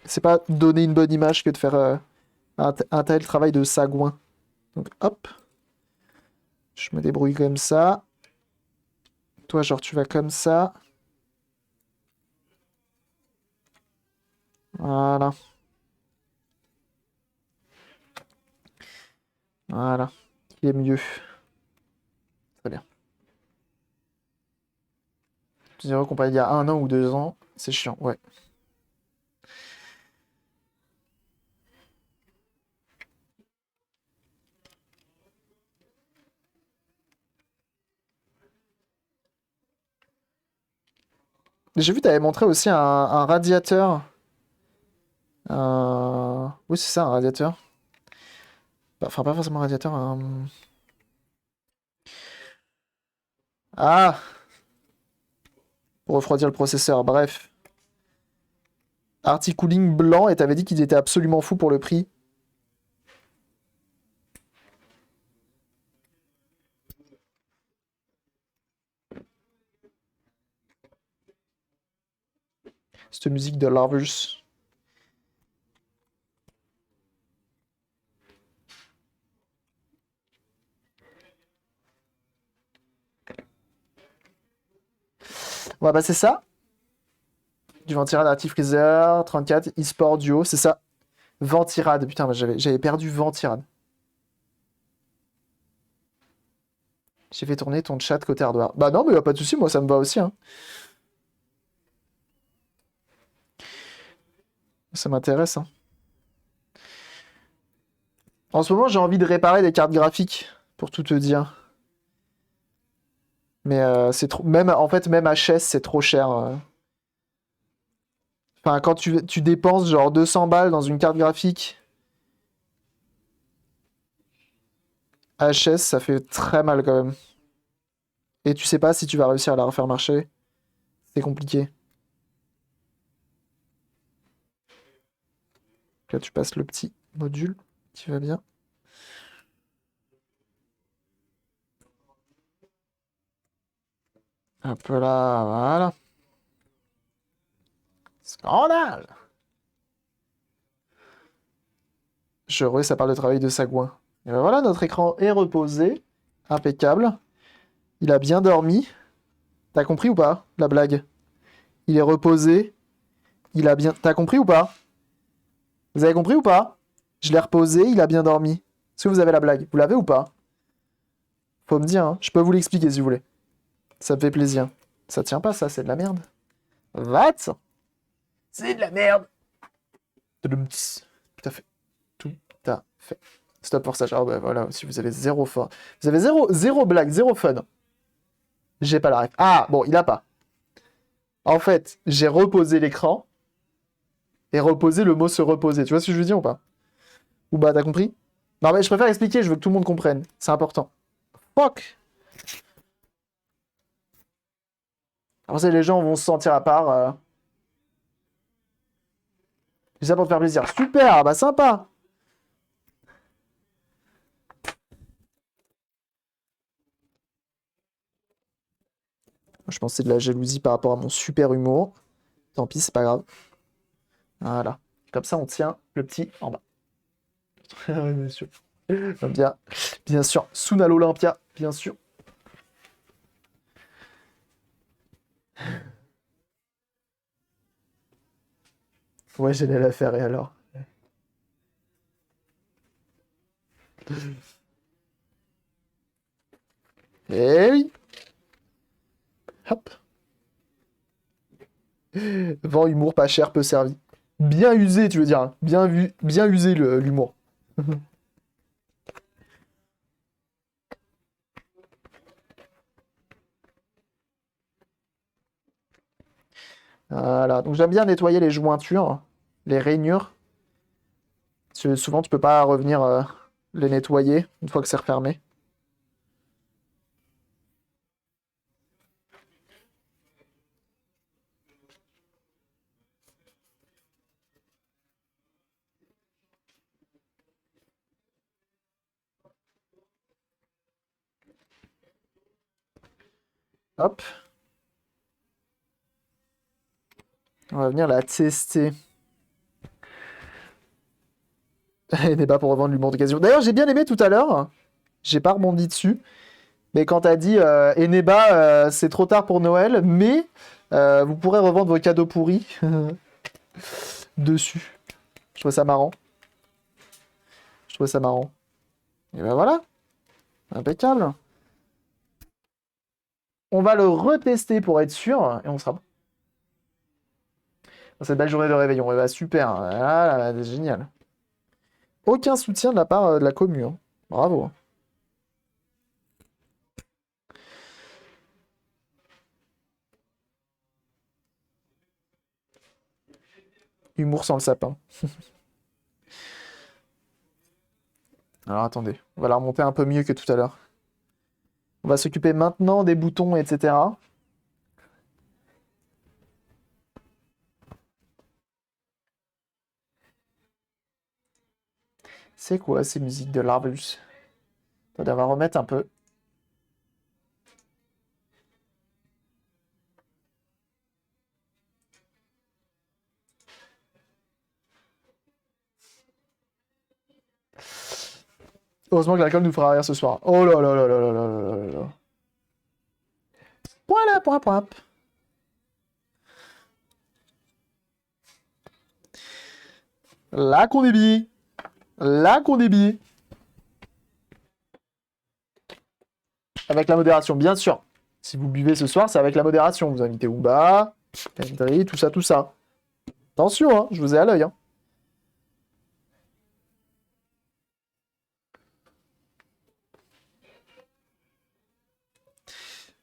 C'est pas donner une bonne image que de faire un tel travail de sagouin. Donc hop. Je me débrouille comme ça. Toi, genre, tu vas comme ça. Voilà. Voilà. Qui est mieux. Très bien. Tu dirais comparé il y a 1 an ou 2 ans, c'est chiant, ouais. J'ai vu, t'avais montré aussi un radiateur. Oui, c'est ça, un radiateur. Enfin, pas forcément un radiateur. Ah! Pour refroidir le processeur, bref. Articooling blanc, et t'avais dit qu'ils étaient absolument fous pour le prix. Cette musique de Lovers. On va passer ça. Du Ventirad Artifreezer, 34, eSport Duo, c'est ça. Ventirad, putain, j'avais perdu Ventirad. J'ai fait tourner ton chat côté hardware. Bah non, mais y a pas de souci, moi ça me va aussi, hein. Ça m'intéresse, hein. En ce moment, j'ai envie de réparer des cartes graphiques, pour tout te dire. Mais c'est trop. Même, en fait, même HS, c'est trop cher. Enfin, quand tu dépenses genre 200 balles dans une carte graphique, HS, ça fait très mal quand même. Et tu sais pas si tu vas réussir à la refaire marcher. C'est compliqué. Là, tu passes le petit module qui va bien. Hop là, voilà. Scandale! Heureux, ça parle de travail de sagouin. Et ben voilà, notre écran est reposé. Impeccable. Il a bien dormi. T'as compris ou pas, la blague? Il est reposé. Il a bien. T'as compris ou pas? Vous avez compris ou pas? Je l'ai reposé, il a bien dormi. Est-ce que vous avez la blague? Vous l'avez ou pas? Faut me dire, hein. Je peux vous l'expliquer si vous voulez. Ça me fait plaisir. Ça tient pas, ça, c'est de la merde. What? C'est de la merde. Tout à fait. Tout à fait. Stop pour ça. Oh bah voilà, si vous avez zéro fort. Vous avez zéro blague, zéro fun. J'ai pas la ref. Ah, bon, il a pas. En fait, j'ai reposé l'écran et reposé le mot se reposer. Tu vois ce que je veux dire ou pas? Ou bah, t'as compris? Non, mais je préfère expliquer, je veux que tout le monde comprenne. C'est important. Fuck! Après, les gens vont se sentir à part. C'est ça pour te faire plaisir. Super, bah sympa. Je pense que c'est de la jalousie par rapport à mon super humour. Tant pis, c'est pas grave. Voilà. Comme ça, on tient le petit en bas. Oui, bien sûr. Bien, bien sûr. Sunal Olympia, bien sûr. Ouais, j'allais la faire, et alors? Eh oui! Hop! Vent, humour, pas cher, peu servi. Bien usé, tu veux dire, hein. Bien vu, bien usé l'humour. Voilà. Donc j'aime bien nettoyer les jointures, les rainures. Parce que souvent, tu peux pas revenir les nettoyer une fois que c'est refermé. Hop. On va venir la tester. Elle n'est pas pour revendre l'humour d'occasion. D'ailleurs, j'ai bien aimé tout à l'heure. J'ai pas rebondi dessus. Mais quand t'as dit Eneba, c'est trop tard pour Noël, mais vous pourrez revendre vos cadeaux pourris dessus. Je trouve ça marrant. Je trouve ça marrant. Et ben voilà. Impeccable. On va le retester pour être sûr et on sera bon. Cette belle journée de réveillon. Et bah super. Ah, là, là, c'est génial. Aucun soutien de la part de la commu, hein. Bravo. Humour sans le sapin. Alors attendez, on va la remonter un peu mieux que tout à l'heure. On va s'occuper maintenant des boutons, etc. C'est quoi ces musiques de Larvus? On va remettre un peu. Heureusement que l'alcool nous fera rire ce soir. Oh là là là là là là là là là. Point là, point, point. Là qu'on est bien. Là qu'on est bien. Avec la modération, bien sûr. Si vous buvez ce soir, c'est avec la modération. Vous invitez Ouba, Kendry, tout ça, tout ça. Attention, hein, je vous ai à l'œil, hein.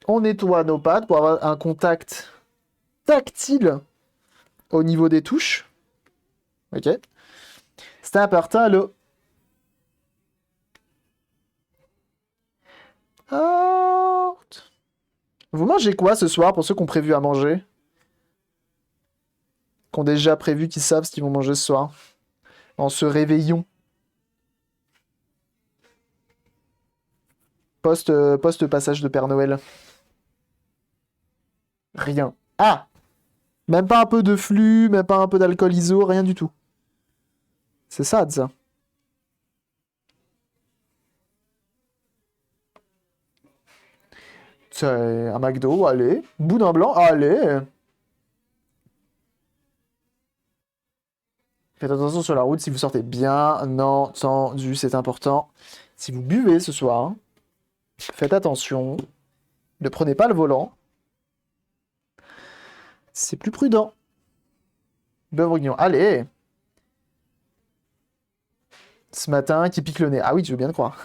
On nettoie nos pattes pour avoir un contact tactile au niveau des touches. Ok. C'est important, là. Out. Vous mangez quoi ce soir pour ceux qui ont prévu à manger? Qui ont déjà prévu, qui savent ce qu'ils vont manger ce soir? En se réveillant. Post-passage de Père Noël. Rien. Ah! Même pas un peu de flux, même pas un peu d'alcool iso, rien du tout. C'est ça, ça. C'est un McDo, allez. Boudin blanc, allez. Faites attention sur la route si vous sortez, bien entendu, c'est important. Si vous buvez ce soir, faites attention. Ne prenez pas le volant. C'est plus prudent. Beurre bourguignon, allez. Ce matin, qui pique le nez. Ah oui, je veux bien te croire.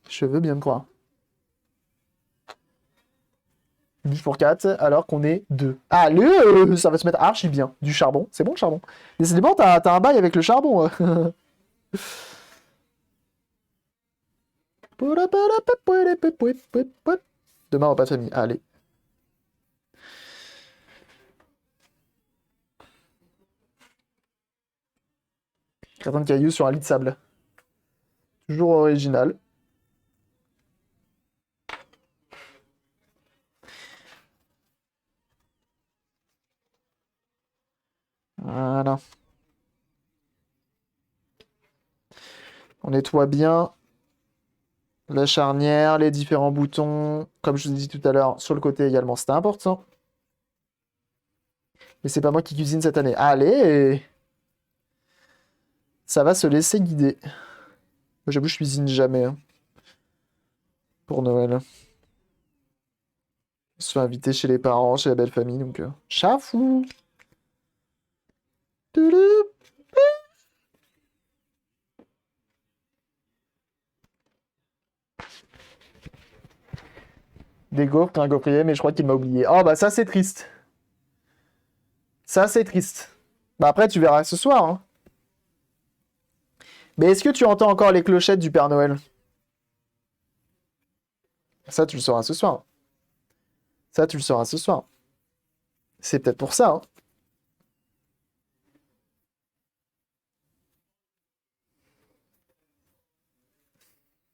Je veux bien te croire. 10 pour 4, alors qu'on est 2. Allez, ça va se mettre archi bien. Du charbon. C'est bon le charbon. Décidément, t'as un bail avec le charbon. Demain, repas de famille. Allez. Carton de cailloux sur un lit de sable. Toujours original. Voilà. On nettoie bien la charnière, les différents boutons. Comme je vous ai dit tout à l'heure, sur le côté également, c'était important. Mais c'est pas moi qui cuisine cette année. Allez! Ça va se laisser guider. Moi, j'avoue, je cuisine jamais hein, pour Noël. Je suis invité chez les parents, chez la belle famille, donc chafou! Touloup. Des gaufres, un gaufrier, mais je crois qu'il m'a oublié. Oh bah ça c'est triste. Ça c'est triste. Bah après tu verras ce soir. Hein. Mais est-ce que tu entends encore les clochettes du Père Noël? Ça tu le sauras ce soir. Ça tu le sauras ce soir. C'est peut-être pour ça. Hein.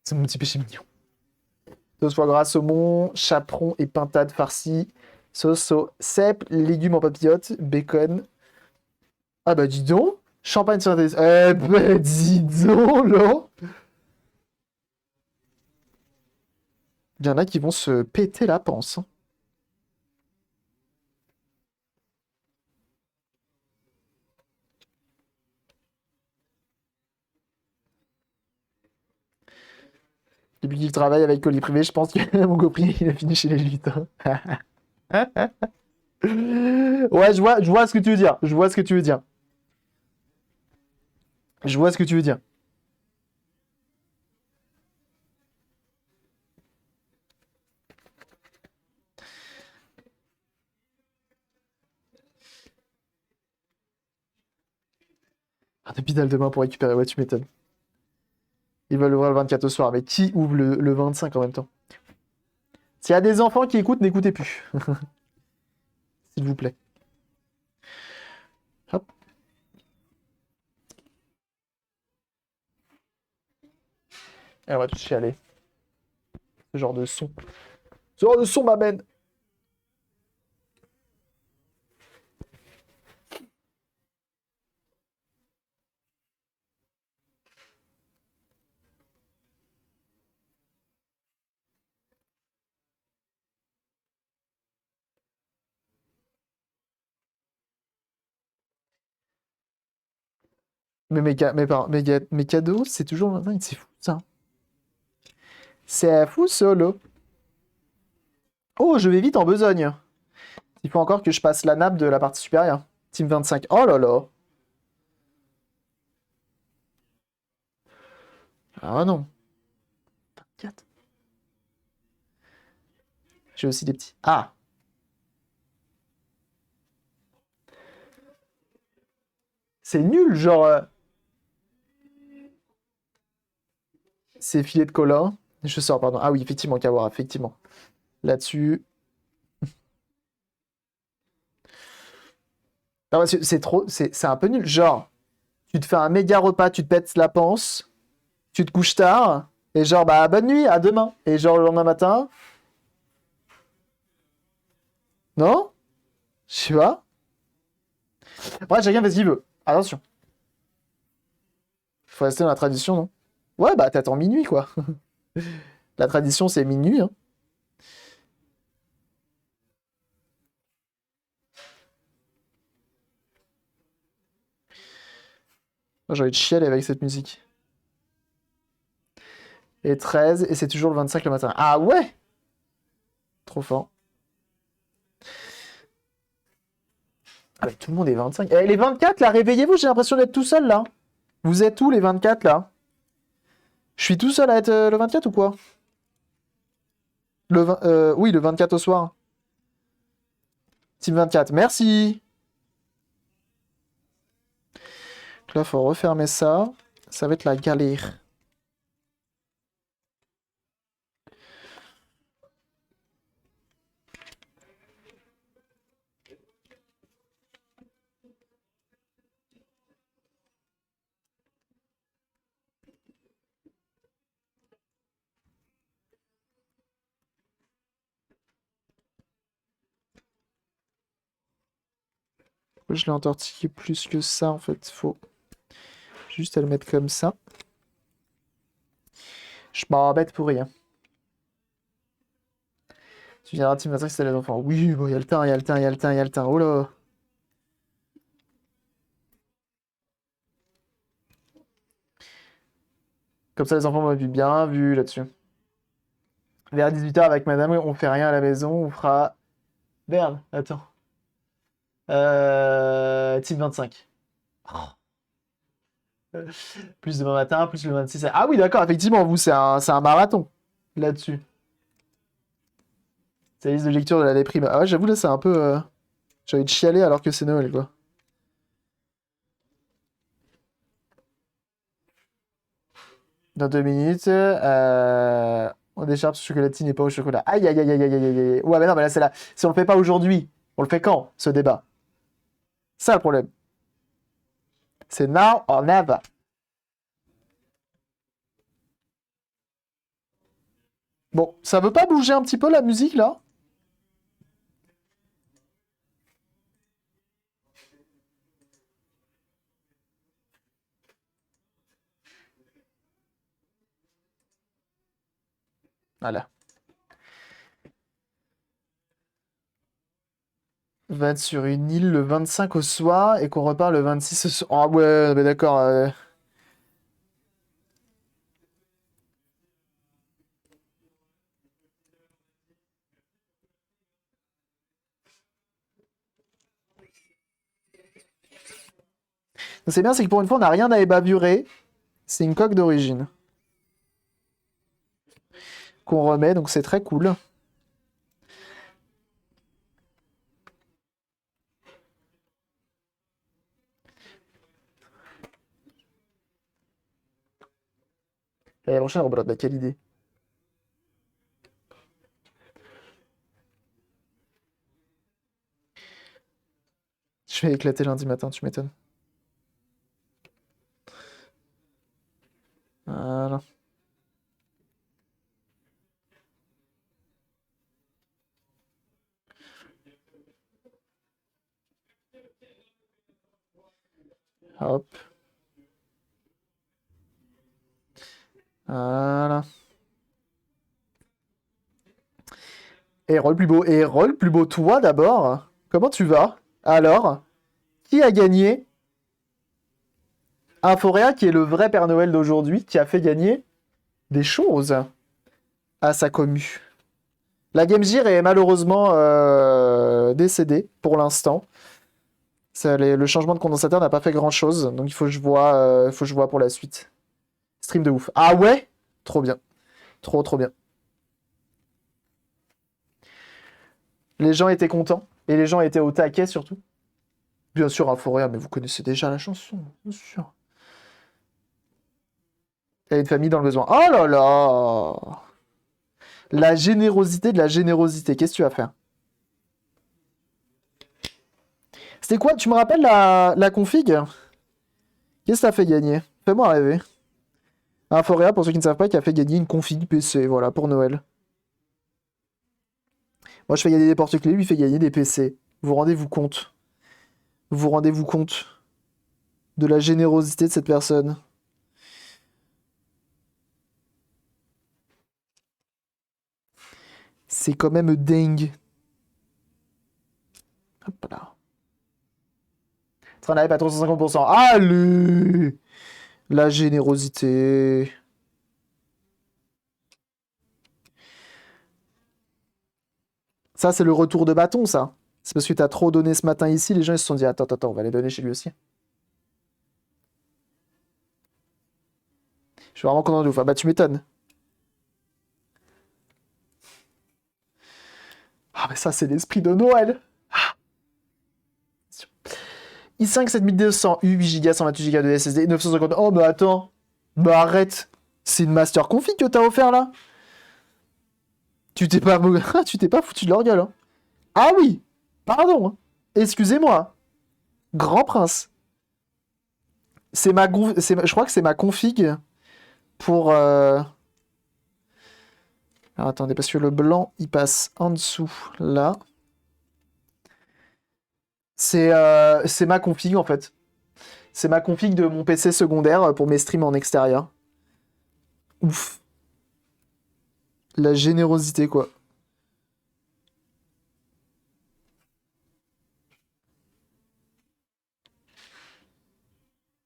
C'est mon petit péché mignon. Sauce foie gras, saumon, chaperon et pintade farcie. Sauce au cèpe, légumes en papillotes, bacon. Ah bah dis donc. Champagne sur des... Eh bah dis donc là. Il y en a qui vont se péter la panse. Hein. Depuis qu'il travaille avec colis privé, je pense que mon copain, il a fini chez les lutins. Ouais, je vois ce que tu veux dire. Je vois ce que tu veux dire. Je vois ce que tu veux dire. Ah, depuis dalle demain pour récupérer, ouais, tu m'étonnes. Ils veulent ouvrir le 24 au soir, mais qui ouvre le 25 en même temps? S'il y a des enfants qui écoutent, n'écoutez plus. S'il vous plaît. Hop. Et on va tous chialer. Ce genre de son. Ce genre de son m'amène. Mais mes cadeaux, c'est toujours le 25, c'est fou ça. C'est fou solo. Oh, je vais vite en besogne. Il faut encore que je passe la nappe de la partie supérieure. Team 25. Oh là là. Ah non. 4. J'ai aussi des petits. Ah. C'est nul, genre. C'est filet de cola. Je sors, pardon. Ah oui, effectivement, Kawara, effectivement. Là-dessus. Non, parce que c'est trop. C'est un peu nul. Genre, tu te fais un méga repas, tu te pètes la panse, tu te couches tard, et genre, bah, bonne nuit, à demain. Et genre, le lendemain matin. Non? Je sais pas. Bref, chacun fait ce qu'il veut. Attention. Faut rester dans la tradition, non? Ouais, bah, t'attends minuit, quoi. La tradition, c'est minuit, hein. Moi, j'ai envie de chialer avec cette musique. Et 13, et c'est toujours le 25 le matin. Ah ouais? Trop fort. Ah, mais tout le monde est 25. Eh, les 24, là, réveillez-vous, j'ai l'impression d'être tout seul, là. Vous êtes où, les 24, là? Je suis tout seul à être le 24 ou quoi? Oui, le 24 au soir. Team 24, merci. Donc là, faut refermer ça. Ça va être la galère. Je l'ai entortillé plus que ça, en fait. Faut juste à le mettre comme ça. Je m'embête pour rien. Tu viendras Team Matrix, c'est les enfants. Oui, bon, il y a le temps, il y a le temps, il y a le temps, il y a le temps. Oh là. Comme ça, les enfants m'ont bien vu là-dessus. Vers 18h avec madame, on fait rien à la maison, on fera... Merde, attends. Team 25. Plus demain matin, plus le 26. Ah oui, d'accord, effectivement, vous, c'est un marathon là-dessus. C'est la liste de lecture de la déprime. Ah ouais, j'avoue, là, c'est un peu... J'ai envie de chialer alors que c'est Noël, quoi. Dans 2 minutes, on décharge ce chocolatine et pas au chocolat. Aïe, aïe, aïe, aïe, aïe, aïe, aïe. Ouais, mais non, mais là, c'est là. Si on le fait pas aujourd'hui, on le fait quand, ce débat? Ça, le problème. C'est now or never. Bon, ça veut pas bouger un petit peu, la musique, là? Voilà. 20 sur une île le 25 au soir et qu'on repart le 26 au soir. Ah ouais, mais d'accord. C'est bien, c'est que pour une fois, on n'a rien à ébavurer. C'est une coque d'origine qu'on remet, donc c'est très cool. L'année prochaine, rebelote, bah, quelle idée. Je vais éclater lundi matin, tu m'étonnes. Voilà. Hop. Voilà. Et rôle plus beau. Et rôle plus beau, toi d'abord. Comment tu vas? Alors, qui a gagné Inforea, qui est le vrai Père Noël d'aujourd'hui, qui a fait gagner des choses à sa commu. La Game Gear est malheureusement décédée pour l'instant. Le changement de condensateur n'a pas fait grand chose, donc il faut que je vois pour la suite. Stream de ouf. Ah ouais? Trop bien. Trop, trop bien. Les gens étaient contents, et les gens étaient au taquet surtout. Bien sûr, Inforea, mais vous connaissez déjà la chanson, bien sûr. Il y a une famille dans le besoin. Oh là là! La générosité de la générosité. Qu'est-ce que tu vas faire? C'était quoi? Tu me rappelles la config? Qu'est-ce que ça fait gagner? Fais-moi rêver. Inforea, pour ceux qui ne savent pas, qui a fait gagner une config PC, voilà, pour Noël. Moi, je fais gagner des porte-clés, lui, il fait gagner des PC. Vous rendez-vous compte? Vous rendez-vous compte de la générosité de cette personne? C'est quand même dingue. Hop là. Train pas 350%. Allez! La générosité. Ça, c'est le retour de bâton, ça. C'est parce que t'as trop donné ce matin ici, les gens ils se sont dit attends, attends, on va les donner chez lui aussi. Je suis vraiment content de ouf. Ah bah tu m'étonnes. Ah mais ça c'est l'esprit de Noël. i5 7200, U8 Go, 128 Go de SSD, 950. Oh bah attends. Bah arrête. C'est une master config que t'as offert là. Tu t'es pas, tu t'es pas foutu de leur gueule. Hein. Ah oui. Pardon. Hein. Excusez-moi. Grand prince. Je crois que c'est ma config pour. Alors attendez, parce que le blanc il passe en dessous là. C'est ma config en fait. C'est ma config de mon PC secondaire pour mes streams en extérieur. Ouf. La générosité, quoi.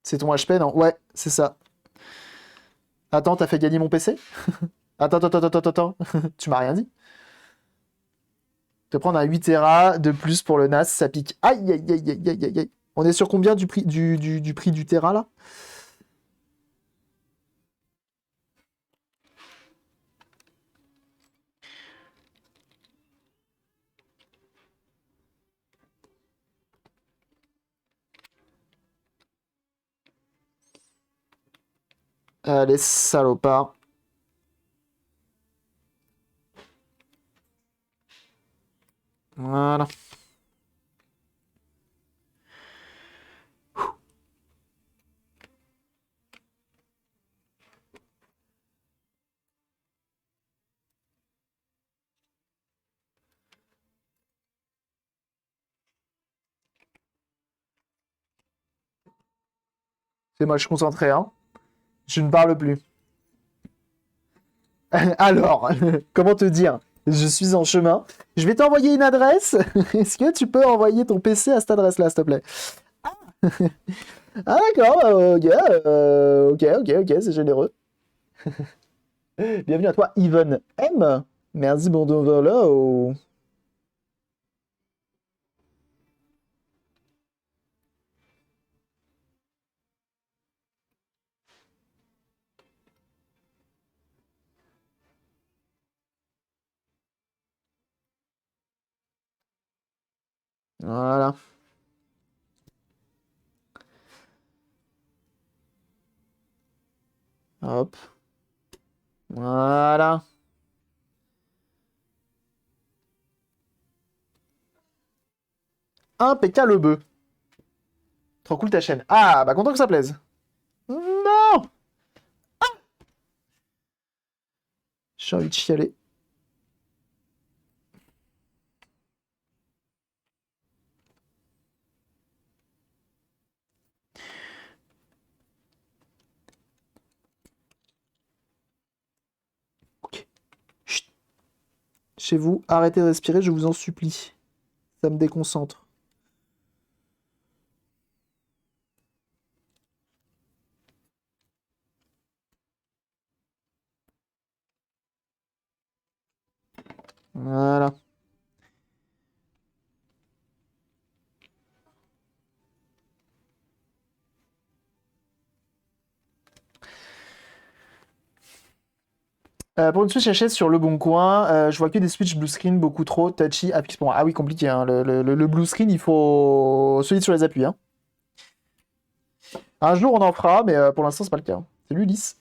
C'est ton HP, non? Ouais, c'est ça. Attends, t'as fait gagner mon PC? Attends, attends, attends, attends, attends. Tu m'as rien dit? Te prendre un 8 Tera de plus pour le NAS, ça pique. Aïe, aïe, aïe, aïe, aïe, aïe, aïe. On est sur combien du prix du prix du Tera, là? Allez, salopard. Voilà. C'est moi, je suis concentré, hein. Je ne parle plus. Alors, comment te dire? Je suis en chemin. Je vais t'envoyer une adresse. Est-ce que tu peux envoyer ton PC à cette adresse-là, s'il te plaît? Ah, d'accord, ok, ok, c'est généreux. Bienvenue à toi, Yvonne M. Merci, bon là. Voilà, hop, voilà. Impeccable bœuf. Trop cool ta chaîne. Ah, bah content que ça plaise. Non! J'ai envie de chialer. Ok. Chut. Chez vous, arrêtez de respirer, je vous en supplie. Ça me déconcentre. Voilà. Pour une Switch HS sur le bon coin, je vois que des Switch blue screen beaucoup trop touchy à pour moi. Ah oui, compliqué, hein. Le blue screen, il faut solide sur les appuis, hein. Un jour, on en fera, mais pour l'instant, c'est pas le cas, hein. Salut Ulysse.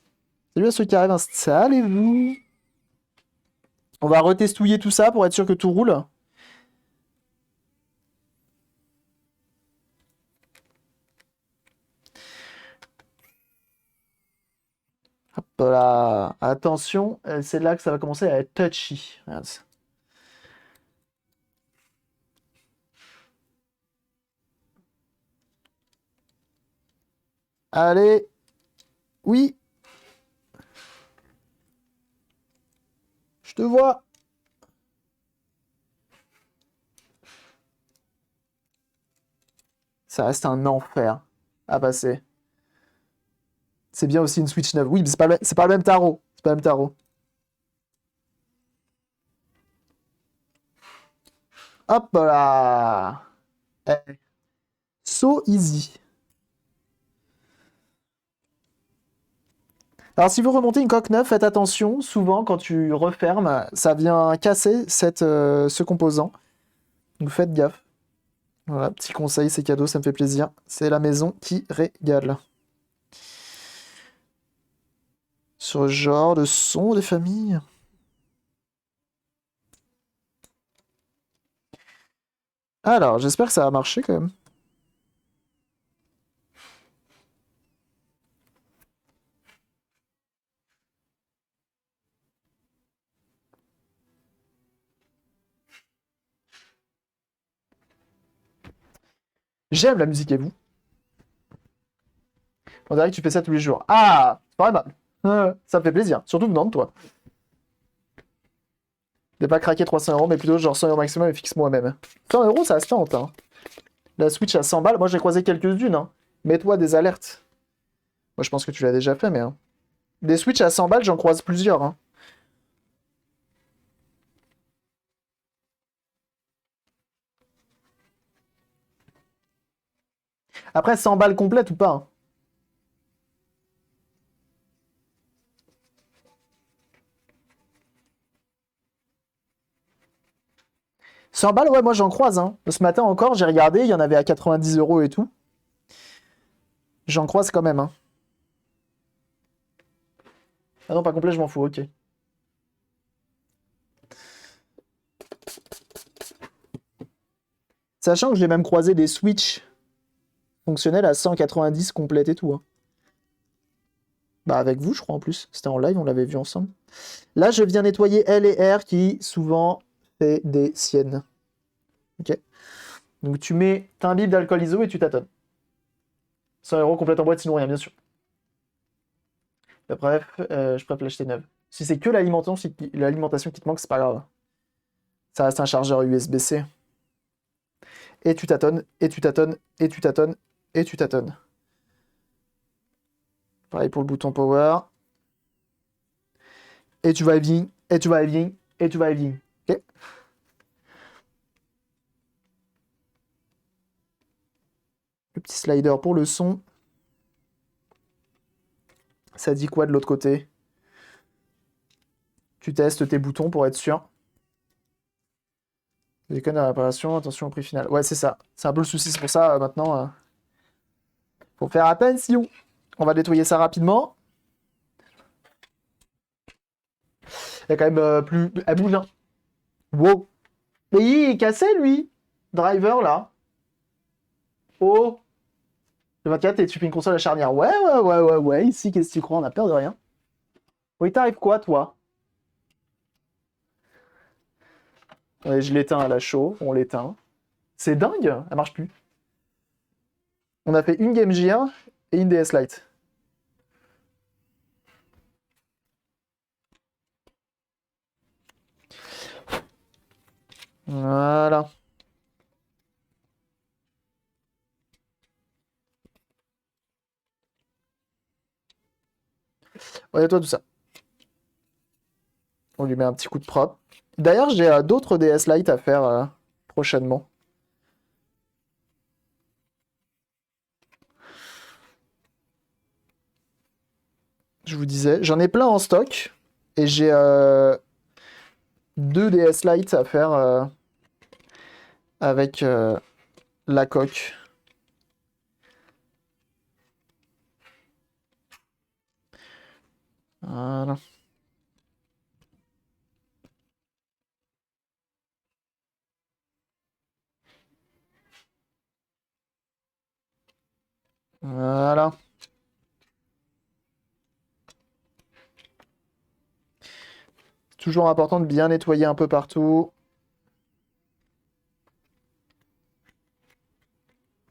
Salut à ceux qui arrivent, installez-vous. On va retestouiller tout ça pour être sûr que tout roule. Hop là. Attention, c'est là que ça va commencer à être touchy. Regarde ça. Allez. Oui, je te vois. Ça reste un enfer à passer. C'est bien aussi une Switch neuve. Oui, mais c'est pas le même tarot. C'est pas le même tarot. Hop là. Eh, so easy. Alors, si vous remontez une coque neuve, faites attention. Souvent, quand tu refermes, ça vient casser ce composant. Donc, faites gaffe. Voilà, petit conseil, c'est cadeau, ça me fait plaisir. C'est la maison qui régale. Sur ce genre de son des familles. Alors, j'espère que ça va marcher quand même. J'aime la musique et vous. On dirait que tu fais ça tous les jours. Ah, c'est pas mal. Ça me fait plaisir, surtout venant de toi. De pas craquer 300 euros, mais plutôt genre 100 euros maximum et fixe moi-même. 100 euros, ça se tente. Hein. La Switch à 100 balles, moi j'ai croisé quelques-unes. Hein. Mets-toi des alertes. Moi je pense que tu l'as déjà fait, mais. Hein. Des Switch à 100 balles, j'en croise plusieurs. Hein. Après, 100 balles complètes ou pas hein. 100 balles, ouais, moi j'en croise. Hein. Ce matin encore, j'ai regardé, il y en avait à 90 euros et tout. J'en croise quand même. Hein. Ah non, pas complet, je m'en fous, ok. Sachant que j'ai même croisé des Switch fonctionnels à 190 complètes et tout. Hein. Bah avec vous, je crois en plus. C'était en live, on l'avait vu ensemble. Là, je viens nettoyer L et R qui souvent fait des siennes. Ok. Donc tu mets, t'imbibes d'alcool iso et tu tâtonnes. 100 euros complète en boîte, sinon rien, bien sûr. Bref, je préfère l'acheter neuve. Si c'est que l'alimentation qui te manque, c'est pas grave. Ça reste un chargeur USB-C. Et tu tâtonnes, et tu tâtonnes, et tu tâtonnes, et tu tâtonnes. Pareil pour le bouton power. Et tu vas et viens, et tu vas et viens, et tu vas et viens. Ok. Le petit slider pour le son. Ça dit quoi de l'autre côté? Tu testes tes boutons pour être sûr. Déconne la réparation, attention au prix final. Ouais, c'est ça. C'est un peu le souci, c'est pour ça maintenant. Faut faire attention. On va nettoyer ça rapidement. Il y a quand même plus. Elle bouge, hein. Wow. Mais il est cassé, lui. Driver, là. Oh. Le 24, et tu fais une console à charnière. Ouais, ouais, ouais, ouais, ouais. Ici, qu'est-ce que tu crois? On a peur de rien. Oui, t'arrives quoi, toi? Ouais, je l'éteins à la chaud. On l'éteint. C'est dingue. Elle marche plus. On a fait une Game Gear et une DS Lite. Voilà. Ouais, toi, tout ça. On lui met un petit coup de propre. D'ailleurs, j'ai d'autres DS Lite à faire prochainement. Je vous disais, j'en ai plein en stock. Et j'ai deux DS Lite à faire avec la coque. Voilà. Voilà. Toujours important de bien nettoyer un peu partout.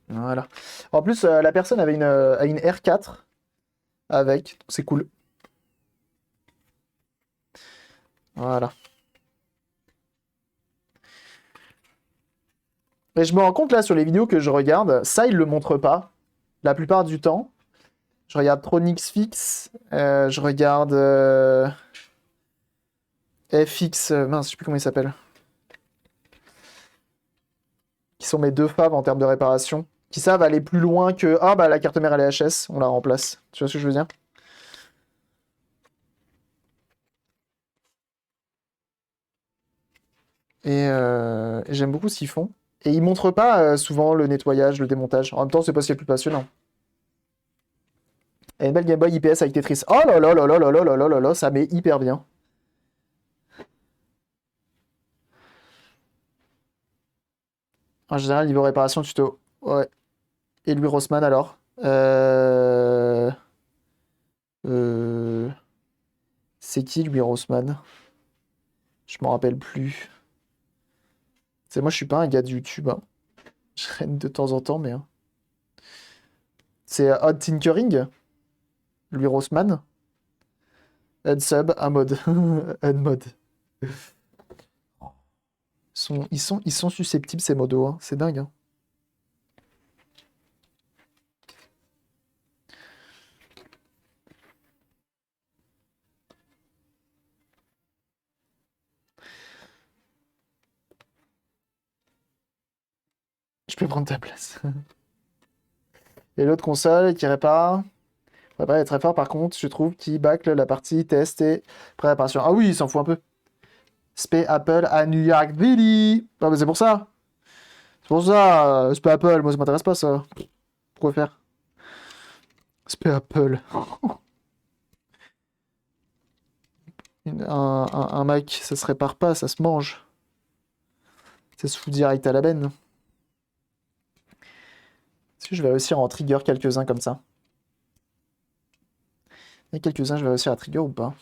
Voilà. En plus, la personne avait a une R4 avec. C'est cool. Voilà. Mais je me rends compte là sur les vidéos que je regarde, ça, il le montre pas. La plupart du temps. Je regarde Tronix Fix. Je regarde FX. Mince, je sais plus comment il s'appelle. Qui sont mes deux faves en termes de réparation. Qui savent aller plus loin que. Ah bah la carte mère LHS, on la remplace. Tu vois ce que je veux dire? Et j'aime beaucoup ce qu'ils font. Et ils montrent pas souvent le nettoyage, le démontage. En même temps, c'est pas ce qui est le plus passionnant. Et une belle Game Boy IPS avec Tetris. Oh là là là là là là là là là là, ça met hyper bien. En général, niveau réparation, tuto. Ouais. Et lui, Rossmann alors? Euh... C'est qui lui, Rossmann? Je m'en rappelle plus. C'est moi, je suis pas un gars de YouTube. Hein. Je traîne de temps en temps, mais. Hein. C'est Odd Tinkering, lui Rossmann. Unsub, un mode. Un mode. Ils sont susceptibles ces modos, hein. C'est dingue. Hein. Je peux prendre ta place. Et l'autre console qui répare. Répare est très fort par contre, je trouve, qui bâcle la partie test et préparation. Ah oui, il s'en fout un peu. Spé Apple à New York City. Ah bah c'est pour ça. C'est pour ça. Spé Apple, moi ça m'intéresse pas ça. Pourquoi faire? Spé Apple. Un Mac, ça se répare pas, ça se mange. Ça se fout direct à la benne. Est-ce que je vais réussir à en trigger quelques-uns comme ça? Il y a quelques-uns, je vais réussir à trigger ou pas?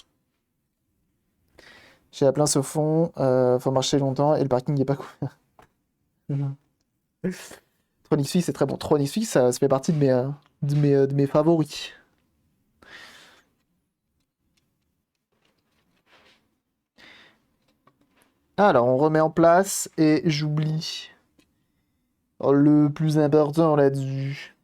J'ai la place au fond, faut marcher longtemps et le parking n'est pas couvert. Tronix Fix, c'est très bon. Tronix Fix, ça fait partie de mes favoris. Alors, on remet en place et j'oublie le plus important là-dessus.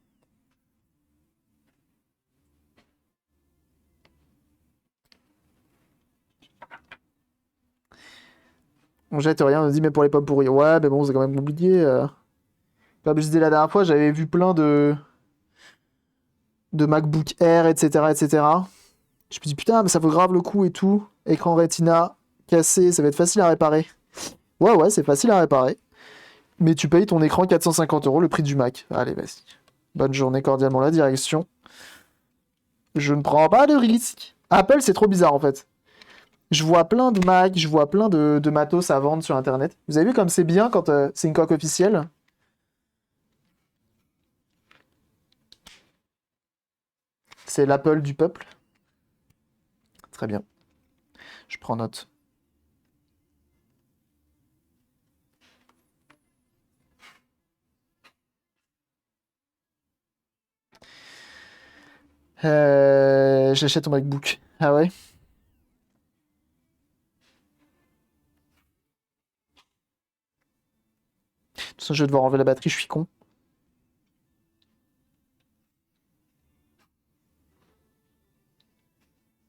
On jette rien, on dit mais pour les pommes pourries. Ouais, mais bon, c'est quand même compliqué. Comme je disais la dernière fois, j'avais vu plein de MacBook Air, etc., etc. Je me dis putain, mais ça vaut grave le coup et tout. Écran Retina cassé, ça va être facile à réparer. Ouais, c'est facile à réparer. Mais tu payes ton écran 450 €, le prix du Mac. Allez, vas-y. Bonne journée, cordialement la direction. Je ne prends pas de risque. Apple, c'est trop bizarre en fait. Je vois plein de Mac, je vois plein de matos à vendre sur Internet. Vous avez vu comme c'est bien quand c'est une coque officielle? C'est l'Apple du peuple. Très bien. Je prends note. J'achète ton MacBook. Ah ouais? De toute façon, je vais devoir enlever la batterie, je suis con.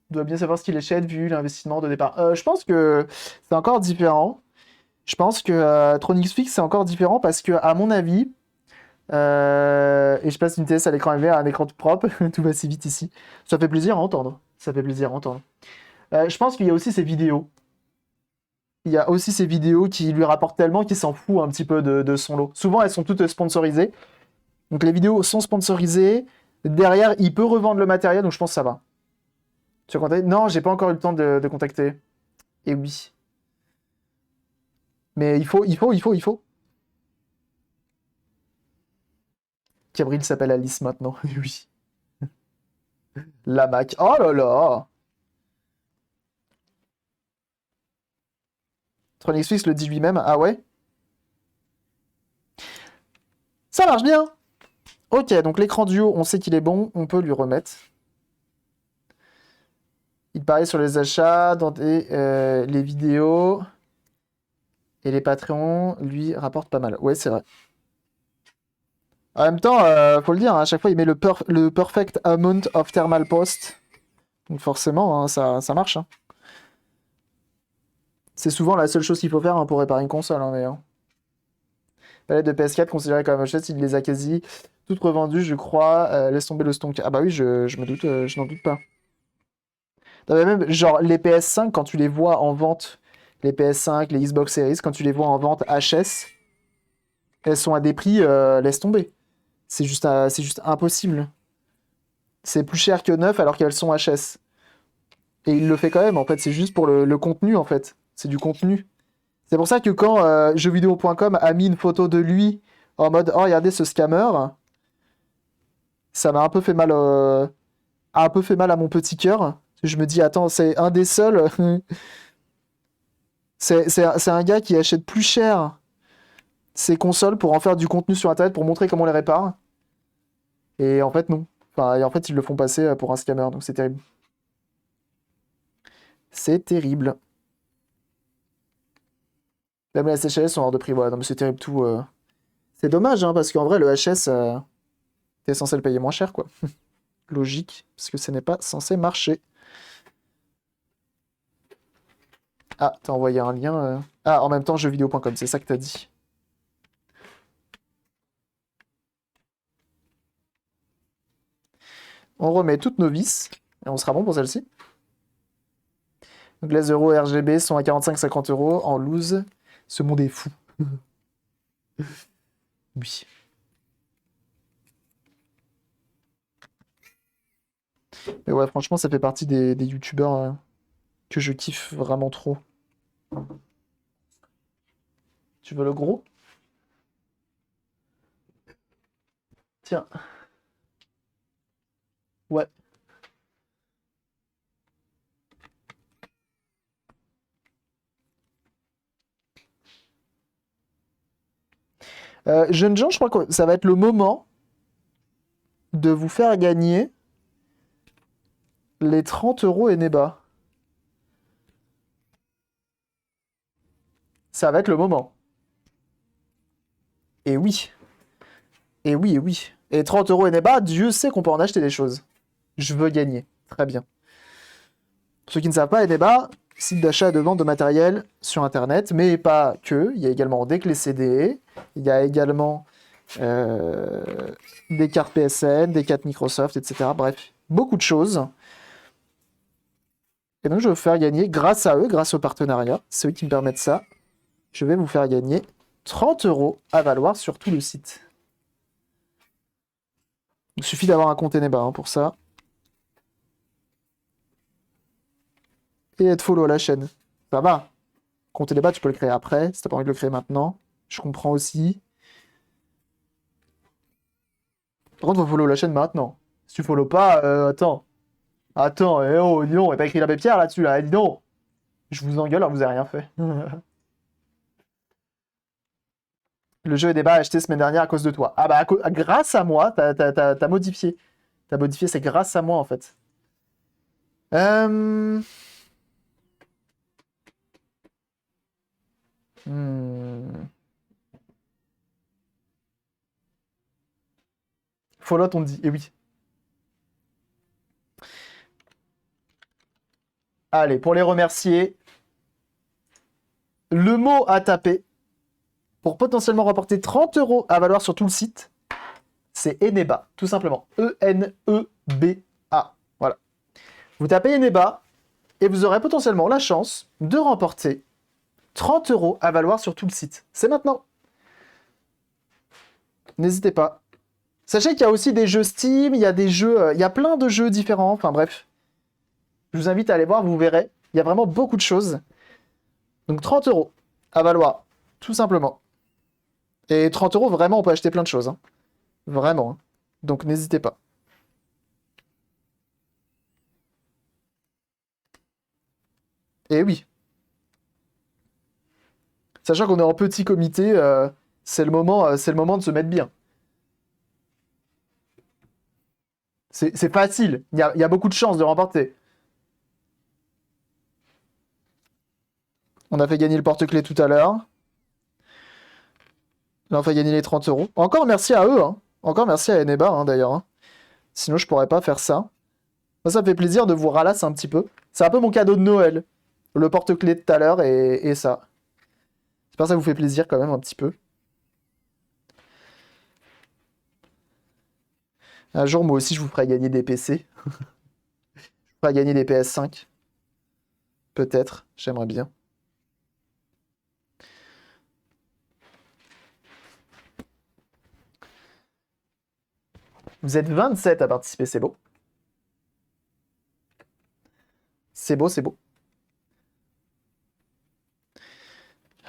On doit bien savoir ce qu'il achète vu l'investissement de départ. Je pense que c'est encore différent. Je pense que Tronix Fix c'est encore différent parce que, à mon avis, et je passe une TS à l'écran LV à un écran tout propre, tout va si vite ici. Ça fait plaisir à entendre. Ça fait plaisir à entendre. Je pense qu'il y a aussi ces vidéos. Il y a aussi ces vidéos qui lui rapportent tellement qu'il s'en fout un petit peu de son lot. Souvent, elles sont toutes sponsorisées. Donc les vidéos sont sponsorisées. Derrière, il peut revendre le matériel, donc je pense que ça va. Tu as contacté? Non, j'ai pas encore eu le temps de contacter. Et oui. Mais il faut. Cabril s'appelle Alice maintenant. Oui. La Mac. Oh là là! Tronix Fix le dit lui-même. Ah ouais? Ça marche bien! Ok, donc l'écran duo, on sait qu'il est bon. On peut lui remettre. Il paraît sur les achats, dans les vidéos. Et les Patreons, lui, rapportent pas mal. Ouais, c'est vrai. En même temps, faut le dire, hein, à chaque fois, il met le perfect amount of thermal post. Donc forcément, hein, ça marche. Hein. C'est souvent la seule chose qu'il faut faire hein, pour réparer une console, hein, d'ailleurs. Palette de PS4 considérée comme achète, il les a quasi toutes revendues, je crois. Laisse tomber le stonk. Ah bah oui, je me doute, je n'en doute pas. Non, mais même, genre, les PS5, quand tu les vois en vente, les PS5, les Xbox Series, quand tu les vois en vente HS, elles sont à des prix, laisse tomber. C'est juste impossible. C'est plus cher que neuf alors qu'elles sont HS. Et il le fait quand même, en fait, c'est juste pour le contenu, en fait. C'est du contenu. C'est pour ça que quand jeuxvideo.com a mis une photo de lui en mode oh regardez ce scammer, ça m'a un peu fait mal à mon petit cœur. Je me dis attends, c'est un des seuls. C'est un gars qui achète plus cher ses consoles pour en faire du contenu sur internet pour montrer comment on les répare. Et en fait, non. Enfin, et en fait, ils le font passer pour un scammer, donc c'est terrible. C'est terrible. Même les SHS sont hors de prix, voilà. Non, mais c'est terrible tout. C'est dommage, hein, parce qu'en vrai, le HS, t'es censé le payer moins cher, quoi. Logique, parce que ce n'est pas censé marcher. Ah, t'as envoyé un lien. Ah, en même temps, jeuxvideo.com, c'est ça que t'as dit. On remet toutes nos vis, et on sera bon pour celle-ci. Donc les euros RGB sont à 45-50 euros en loose. Ce monde est fou. Oui. Mais ouais, franchement, ça fait partie des youtubeurs que je kiffe vraiment trop. Tu veux le gros? Tiens. Ouais. Jeunes gens, je crois que ça va être le moment de vous faire gagner les 30 euros Eneba. Ça va être le moment. Et oui. Et oui, et oui. Et 30 euros Eneba, Dieu sait qu'on peut en acheter des choses. Je veux gagner. Très bien. Pour ceux qui ne savent pas, Eneba, site d'achat et de vente de matériel sur Internet, mais pas que. Il y a également des clés CD, il y a également des cartes PSN, des cartes Microsoft, etc. Bref, beaucoup de choses. Et donc, je vais vous faire gagner, grâce à eux, grâce au partenariat, c'est eux qui me permettent ça, je vais vous faire gagner 30 euros à valoir sur tout le site. Il suffit d'avoir un compte Eneba hein, pour ça. Et être follow à la chaîne. Ça va. Compte Eneba, tu peux le créer après, si t'as pas envie de le créer maintenant. Je comprends aussi. Par contre, faut follow la chaîne maintenant. Si tu follow pas, attends. Attends, eh oh, dis donc, on n'a pas écrit l'abbé Pierre là-dessus, là, dis donc. Je vous engueule, alors vous avez rien fait. Le jeu est débat acheté semaine dernière à cause de toi. Ah bah, grâce à moi, t'as modifié. T'as modifié, c'est grâce à moi, en fait. Euh... Hmm. Follow, on dit. Et oui. Allez, pour les remercier, le mot à taper pour potentiellement rapporter 30 euros à valoir sur tout le site, c'est Eneba, tout simplement. E-N-E-B-A. Voilà. Vous tapez Eneba et vous aurez potentiellement la chance de remporter 30 euros à valoir sur tout le site. C'est maintenant. N'hésitez pas. Sachez qu'il y a aussi des jeux Steam, il y a des jeux, il y a plein de jeux différents. Enfin bref, je vous invite à aller voir, vous verrez. Il y a vraiment beaucoup de choses. Donc 30 euros à valoir, tout simplement. Et 30 euros, vraiment, on peut acheter plein de choses. Hein. Vraiment. Hein. Donc n'hésitez pas. Et oui. Sachant qu'on est en petit comité, c'est le moment de se mettre bien. C'est facile. Il y a beaucoup de chances de remporter. On a fait gagner le porte-clés tout à l'heure. Là, on fait gagner les 30 euros. Encore merci à eux. Hein. Encore merci à Eneba, hein, d'ailleurs. Hein. Sinon, je pourrais pas faire ça. Moi, ça me fait plaisir de vous ralasser un petit peu. C'est un peu mon cadeau de Noël. Le porte-clés de tout à l'heure et ça. J'espère que ça vous fait plaisir quand même un petit peu. Un jour, moi aussi, je vous ferai gagner des PC. Je vous ferai gagner des PS5. Peut-être. J'aimerais bien. Vous êtes 27 à participer, c'est beau. C'est beau, c'est beau.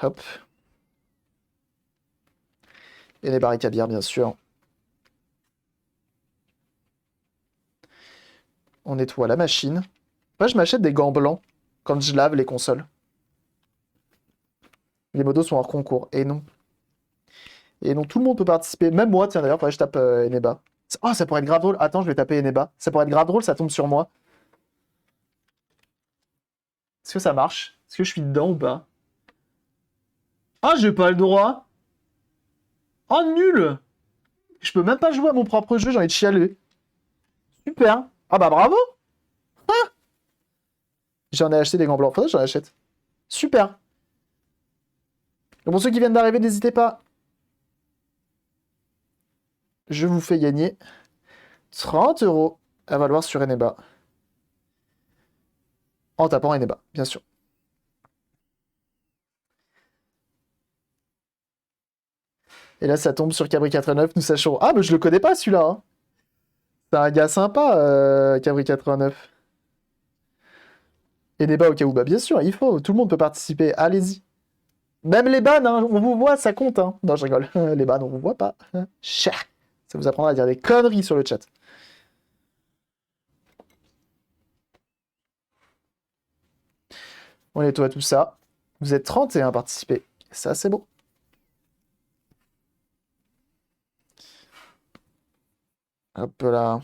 Hop. Et les barriques à bière, bien sûr. On nettoie la machine. Moi, je m'achète des gants blancs quand je lave les consoles. Les modos sont hors concours. Et non. Et non, tout le monde peut participer. Même moi, tiens d'ailleurs, faudrait que je tape Eneba. Oh, ça pourrait être grave drôle. Attends, je vais taper Eneba. Ça pourrait être grave drôle, ça tombe sur moi. Est-ce que ça marche? Est-ce que je suis dedans ou pas? Ah, j'ai pas le droit. Oh, nul! Je peux même pas jouer à mon propre jeu, j'ai envie de chialer. Super. Ah bah bravo! Ah, j'en ai acheté des gants blancs. Faudrait que j'en achète. Super. Donc pour ceux qui viennent d'arriver, n'hésitez pas. Je vous fais gagner 30 € à valoir sur Eneba. En tapant Eneba, bien sûr. Et là, ça tombe sur Cabri89. Nous sachons. Ah, mais je le connais pas celui-là, hein. C'est un gars sympa, Cabri89. Eneba au cas où, bah bien sûr, il faut. Tout le monde peut participer. Allez-y. Même les bannes, hein, on vous voit, ça compte. Hein. Non, je rigole. Les bannes, on vous voit pas. Chah. Ça vous apprendra à dire des conneries sur le chat. On nettoie tout ça. Vous êtes 31 à participer. Ça, c'est beau. Hop là.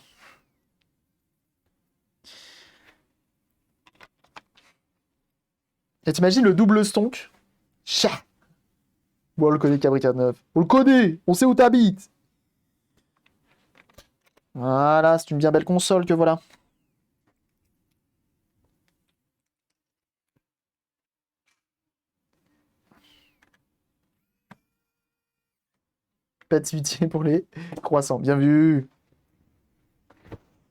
Et t'imagines le double stonk? Chah. Bon, on le connaît, Cabri 49. On le connaît. On sait où t'habites. Voilà, c'est une bien belle console que voilà. Pas de pour les croissants. Bien vu.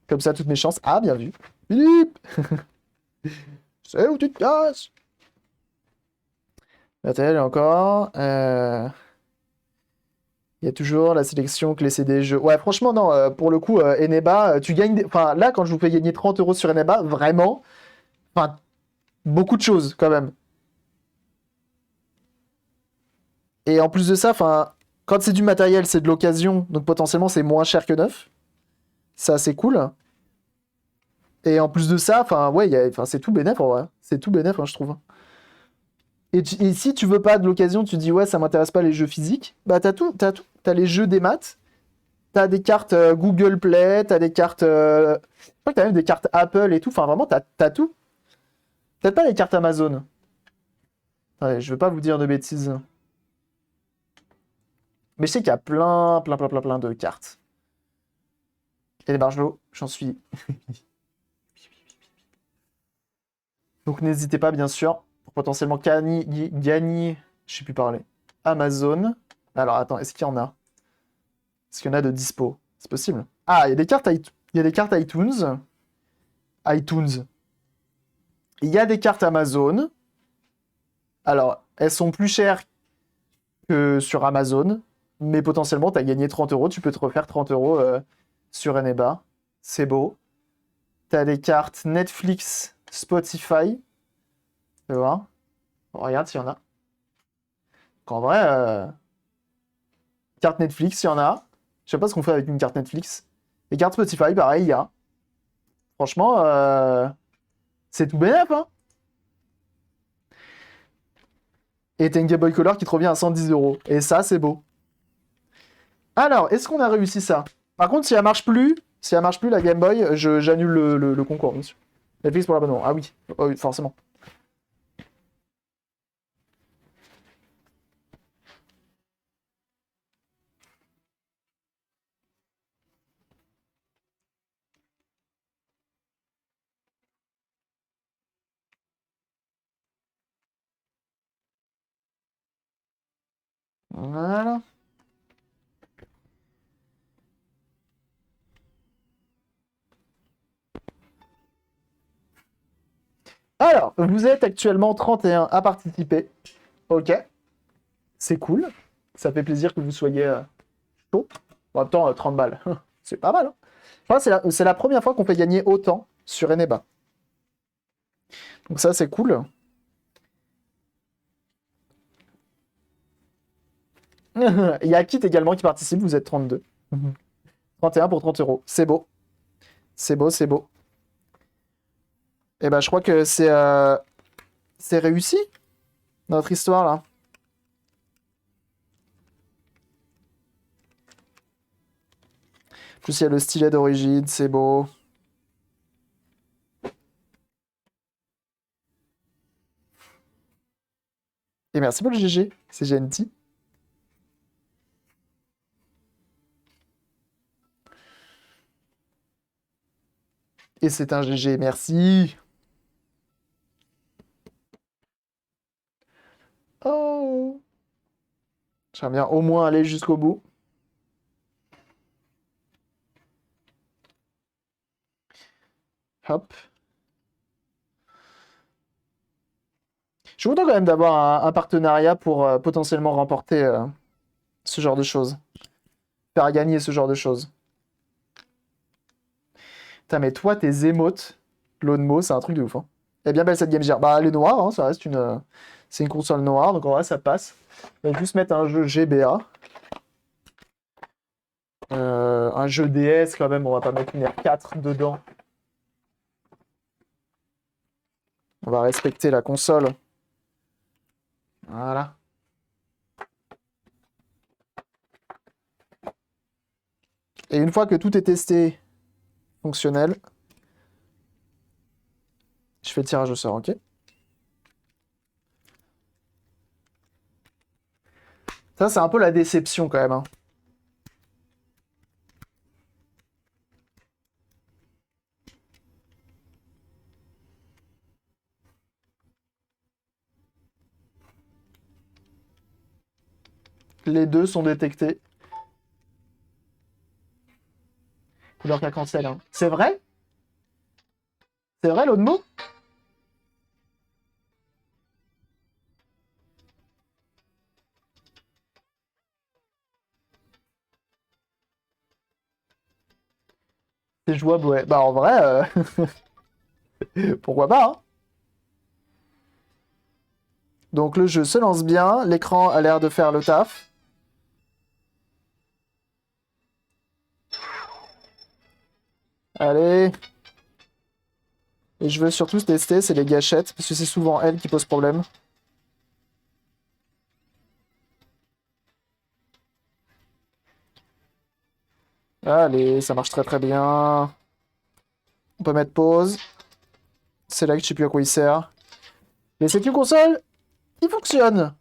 Comme ça, toutes mes chances. Ah, bien vu. Philippe. C'est où tu te casses? Matériel encore. Il y a toujours la sélection, clé CD, jeux. Ouais, franchement, non. Pour le coup, Eneba, tu gagnes. Enfin, là, quand je vous fais gagner 30 € sur Eneba, vraiment. Enfin, beaucoup de choses, quand même. Et en plus de ça, enfin, quand c'est du matériel, c'est de l'occasion. Donc potentiellement, c'est moins cher que neuf. Ça, c'est cool. Et en plus de ça, enfin, ouais, enfin, c'est tout bénef, en vrai. C'est tout bénef, hein, je trouve. Et si tu veux pas de l'occasion, tu dis ouais, ça m'intéresse pas les jeux physiques, bah t'as tout, t'as tout. T'as les jeux des maths, t'as des cartes Google Play, t'as des cartes. Je crois que t'as même des cartes Apple et tout. Enfin, vraiment, t'as tout. Peut-être pas les cartes Amazon. Ouais, je veux pas vous dire de bêtises. Mais je sais qu'il y a plein de cartes. Et les barjots, j'en suis. Donc n'hésitez pas, bien sûr, pour potentiellement gagner. Je sais plus parler. Amazon. Alors attends, est-ce qu'il y en a? Est-ce qu'il y en a de dispo? C'est possible. Ah, il y a des cartes, il y a des cartes iTunes. iTunes. Il y a des cartes Amazon. Alors, elles sont plus chères que sur Amazon, mais potentiellement, tu as gagné 30 €. Tu peux te refaire 30 € sur Eneba. C'est beau. Tu as des cartes Netflix, Spotify. Tu vois? Regarde s'il y en a. Qu'en vrai, carte Netflix, il y en a. Je sais pas ce qu'on fait avec une carte Netflix. Et carte Spotify, pareil, il y a. Franchement, c'est tout bénef, hein. Et t'as une Game Boy Color qui te revient à 110 €. Et ça, c'est beau. Alors, est-ce qu'on a réussi ça? Par contre, si elle marche plus, la Game Boy, j'annule le concours, bien sûr. Netflix pour l'abonnement. Ah oui. Oh oui, forcément. Voilà. Alors, vous êtes actuellement 31 à participer. Ok. C'est cool. Ça fait plaisir que vous soyez chaud. En même temps, 30 balles. C'est pas mal, hein. Je crois que c'est la première fois qu'on fait gagner autant sur Eneba. Donc ça, c'est cool. Il y a Kit également qui participe, vous êtes 32. 31 pour 30 €. C'est beau. C'est beau, c'est beau. Et ben, je crois que c'est réussi, notre histoire, là. plus, il y a le stylet d'origine, c'est beau. Et merci pour le GG, c'est gentil. Et c'est un GG, merci. Oh. J'aimerais bien au moins aller jusqu'au bout. Hop. Je suis content quand même d'avoir un partenariat pour potentiellement remporter ce genre de choses. Faire gagner ce genre de choses. Putain, mais toi, tes émotes, l'eau de mots, c'est un truc de ouf. Hein. Elle est bien belle cette Game Gear. Bah, elle est noire, hein, ça reste une. C'est une console noire, donc en vrai, ça passe. On va juste mettre un jeu GBA. Un jeu DS quand même, on va pas mettre une R4 dedans. On va respecter la console. Voilà. Et une fois que tout est testé, fonctionnel, je fais le tirage au sort, ok? Ça, c'est un peu la déception quand même. Hein. Les deux sont détectés. Couleur qu'à cancel. Hein. C'est vrai? C'est vrai, l'autre mot? C'est jouable, ouais. Bah, en vrai, pourquoi pas, hein? Donc, le jeu se lance bien. L'écran a l'air de faire le taf. Allez. Et je veux surtout tester, c'est les gâchettes, parce que c'est souvent elles qui posent problème. Allez, ça marche très très bien. On peut mettre pause. C'est là que je sais plus à quoi il sert. Mais c'est une console qui fonctionne.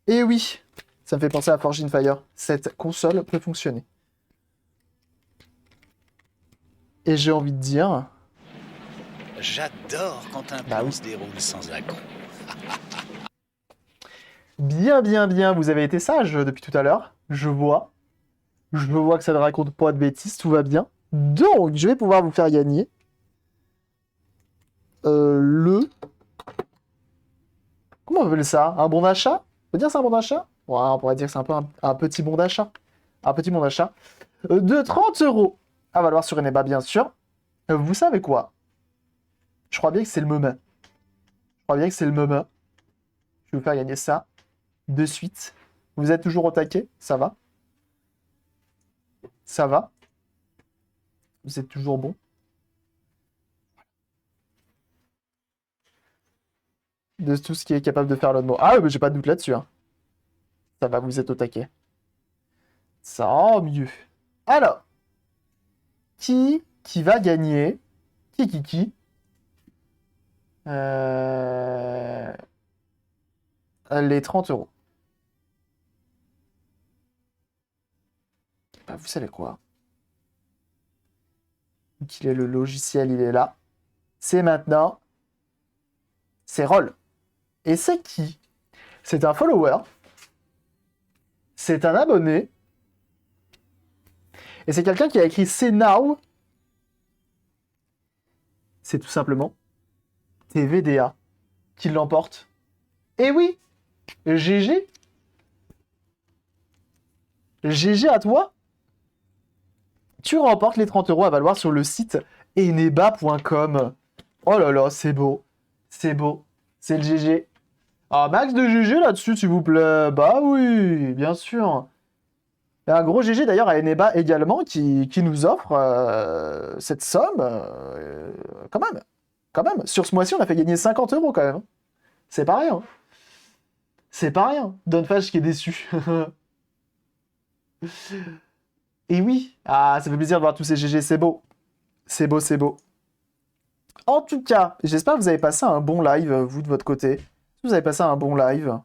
Et oui, ça me fait penser à Forge in Fire. Cette console peut fonctionner. Et j'ai envie de dire... J'adore quand un plan se déroule sans accroc. Bien, bien, bien, vous avez été sage depuis tout à l'heure. Je vois. Je vois que ça ne raconte pas de bêtises, tout va bien. Donc, je vais pouvoir vous faire gagner le... Comment on appelle ça? Un bon d'achat? On peut dire c'est un bon d'achat? Ouais, on pourrait dire que c'est un peu un petit bon d'achat. Un petit bon d'achat. De 30 euros. À valoir sur Eneba, bien sûr. Vous savez quoi? Je crois bien que c'est le moment. Je crois bien que c'est le moment. Je vais vous faire gagner ça de suite. Vous êtes toujours au taquet? Ça va? Ça va? Vous êtes toujours bon? De tout ce qui est capable de faire l'autre mot. Ah, mais j'ai pas de doute là-dessus. Hein. Ça va, vous êtes au taquet. Ça va mieux. Alors, qui va gagner? Qui? Euh, Les 30 euros. Bah, vous savez quoi? Qu'il est le logiciel, il est là. C'est maintenant. C'est Roll. Et c'est qui? C'est un follower. C'est un abonné. Et c'est quelqu'un qui a écrit C'est Now. C'est tout simplement TVDA qui l'emporte. Et oui, GG. GG à toi. Tu remportes les 30 euros à valoir sur le site eneba.com. Oh là là, c'est beau. C'est beau. C'est le GG. Ah, max de GG là-dessus, s'il vous plaît. Bah oui, bien sûr. Et un gros GG d'ailleurs à Eneba également qui nous offre cette somme. Quand même. Quand même. Sur ce mois-ci, on a fait gagner 50 euros quand même. C'est pas rien. C'est pas rien. Donfage qui est déçu. Et oui, ah, ça fait plaisir de voir tous ces GG, c'est beau. C'est beau, c'est beau. En tout cas, j'espère que vous avez passé un bon live, vous, de votre côté. Est-ce que vous avez passé un bon live?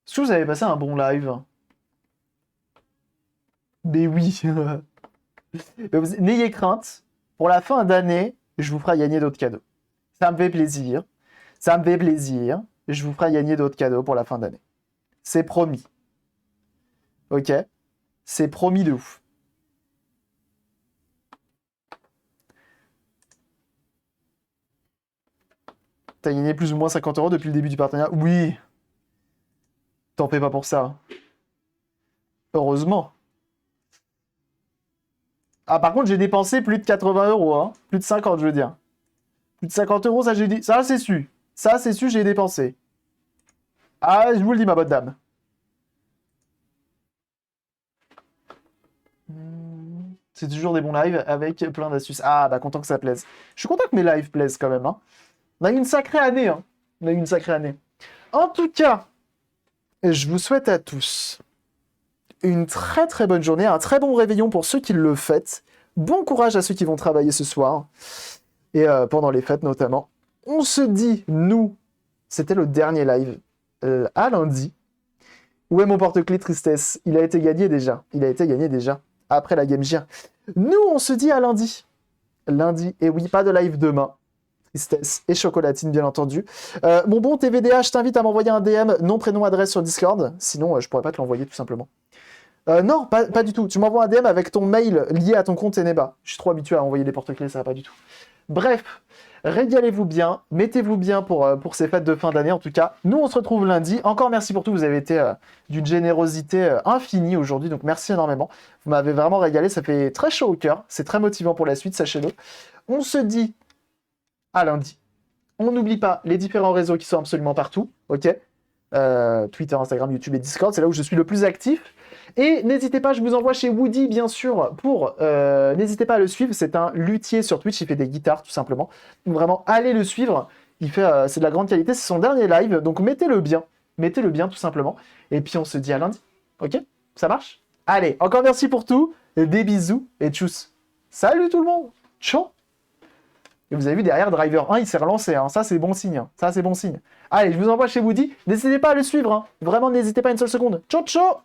Est-ce que vous avez passé un bon live? Mais oui. N'ayez crainte. Pour la fin d'année, je vous ferai gagner d'autres cadeaux. Ça me fait plaisir. Ça me fait plaisir. Je vous ferai gagner d'autres cadeaux pour la fin d'année. C'est promis. Ok? C'est promis de ouf. T'as gagné plus ou moins 50 € depuis le début du partenariat? Oui. T'en fais pas pour ça. Heureusement. Ah, par contre, j'ai dépensé plus de 80 €, hein. Plus de 50, je veux dire. Plus de 50 €, ça, j'ai dit. Ça, c'est su. Ça, c'est su, j'ai dépensé. Ah, je vous le dis, ma bonne dame. C'est toujours des bons lives avec plein d'astuces. Ah, bah, content que ça plaise. Je suis content que mes lives plaisent quand même, hein. On a eu une sacrée année, hein. On a eu une sacrée année. En tout cas, je vous souhaite à tous une très très bonne journée, un très bon réveillon pour ceux qui le fêtent. Bon courage à ceux qui vont travailler ce soir, et pendant les fêtes notamment. On se dit, nous, c'était le dernier live, à lundi. Où est mon porte-clés tristesse? Il a été gagné déjà. Il a été gagné déjà, après la Game Gear. Nous, on se dit à lundi. Lundi, et oui, pas de live demain. Tristesse et chocolatine, bien entendu. Mon bon TVDH, je t'invite à m'envoyer un DM, nom, prénom, adresse sur Discord. Sinon, je pourrais pas te l'envoyer tout simplement. Non, pas du tout. Tu m'envoies un DM avec ton mail lié à ton compte Eneba. Je suis trop habitué à envoyer des porte-clés, ça va pas du tout. Bref, régalez-vous bien, mettez-vous bien pour ces fêtes de fin d'année en tout cas. Nous, on se retrouve lundi. Encore merci pour tout, vous avez été d'une générosité infinie aujourd'hui, donc merci énormément. Vous m'avez vraiment régalé, ça fait très chaud au cœur. C'est très motivant pour la suite, sachez-le. On se dit à lundi. On n'oublie pas les différents réseaux qui sont absolument partout, ok? Twitter, Instagram, YouTube et Discord, c'est là où je suis le plus actif. Et n'hésitez pas, je vous envoie chez Woody, bien sûr, pour... n'hésitez pas à le suivre, c'est un luthier sur Twitch, il fait des guitares, tout simplement. Donc vraiment, allez le suivre, il fait, c'est de la grande qualité, c'est son dernier live, donc mettez-le bien, tout simplement. Et puis on se dit à lundi, ok? Ça marche? Allez, encore merci pour tout, et des bisous, et tchuss. Salut tout le monde, ciao. Et vous avez vu derrière, Driver 1, il s'est relancé, hein. Ça c'est bon signe, hein. Ça c'est bon signe. Allez, je vous envoie chez Woody, n'hésitez pas à le suivre, hein. Vraiment n'hésitez pas une seule seconde. Ciao ciao.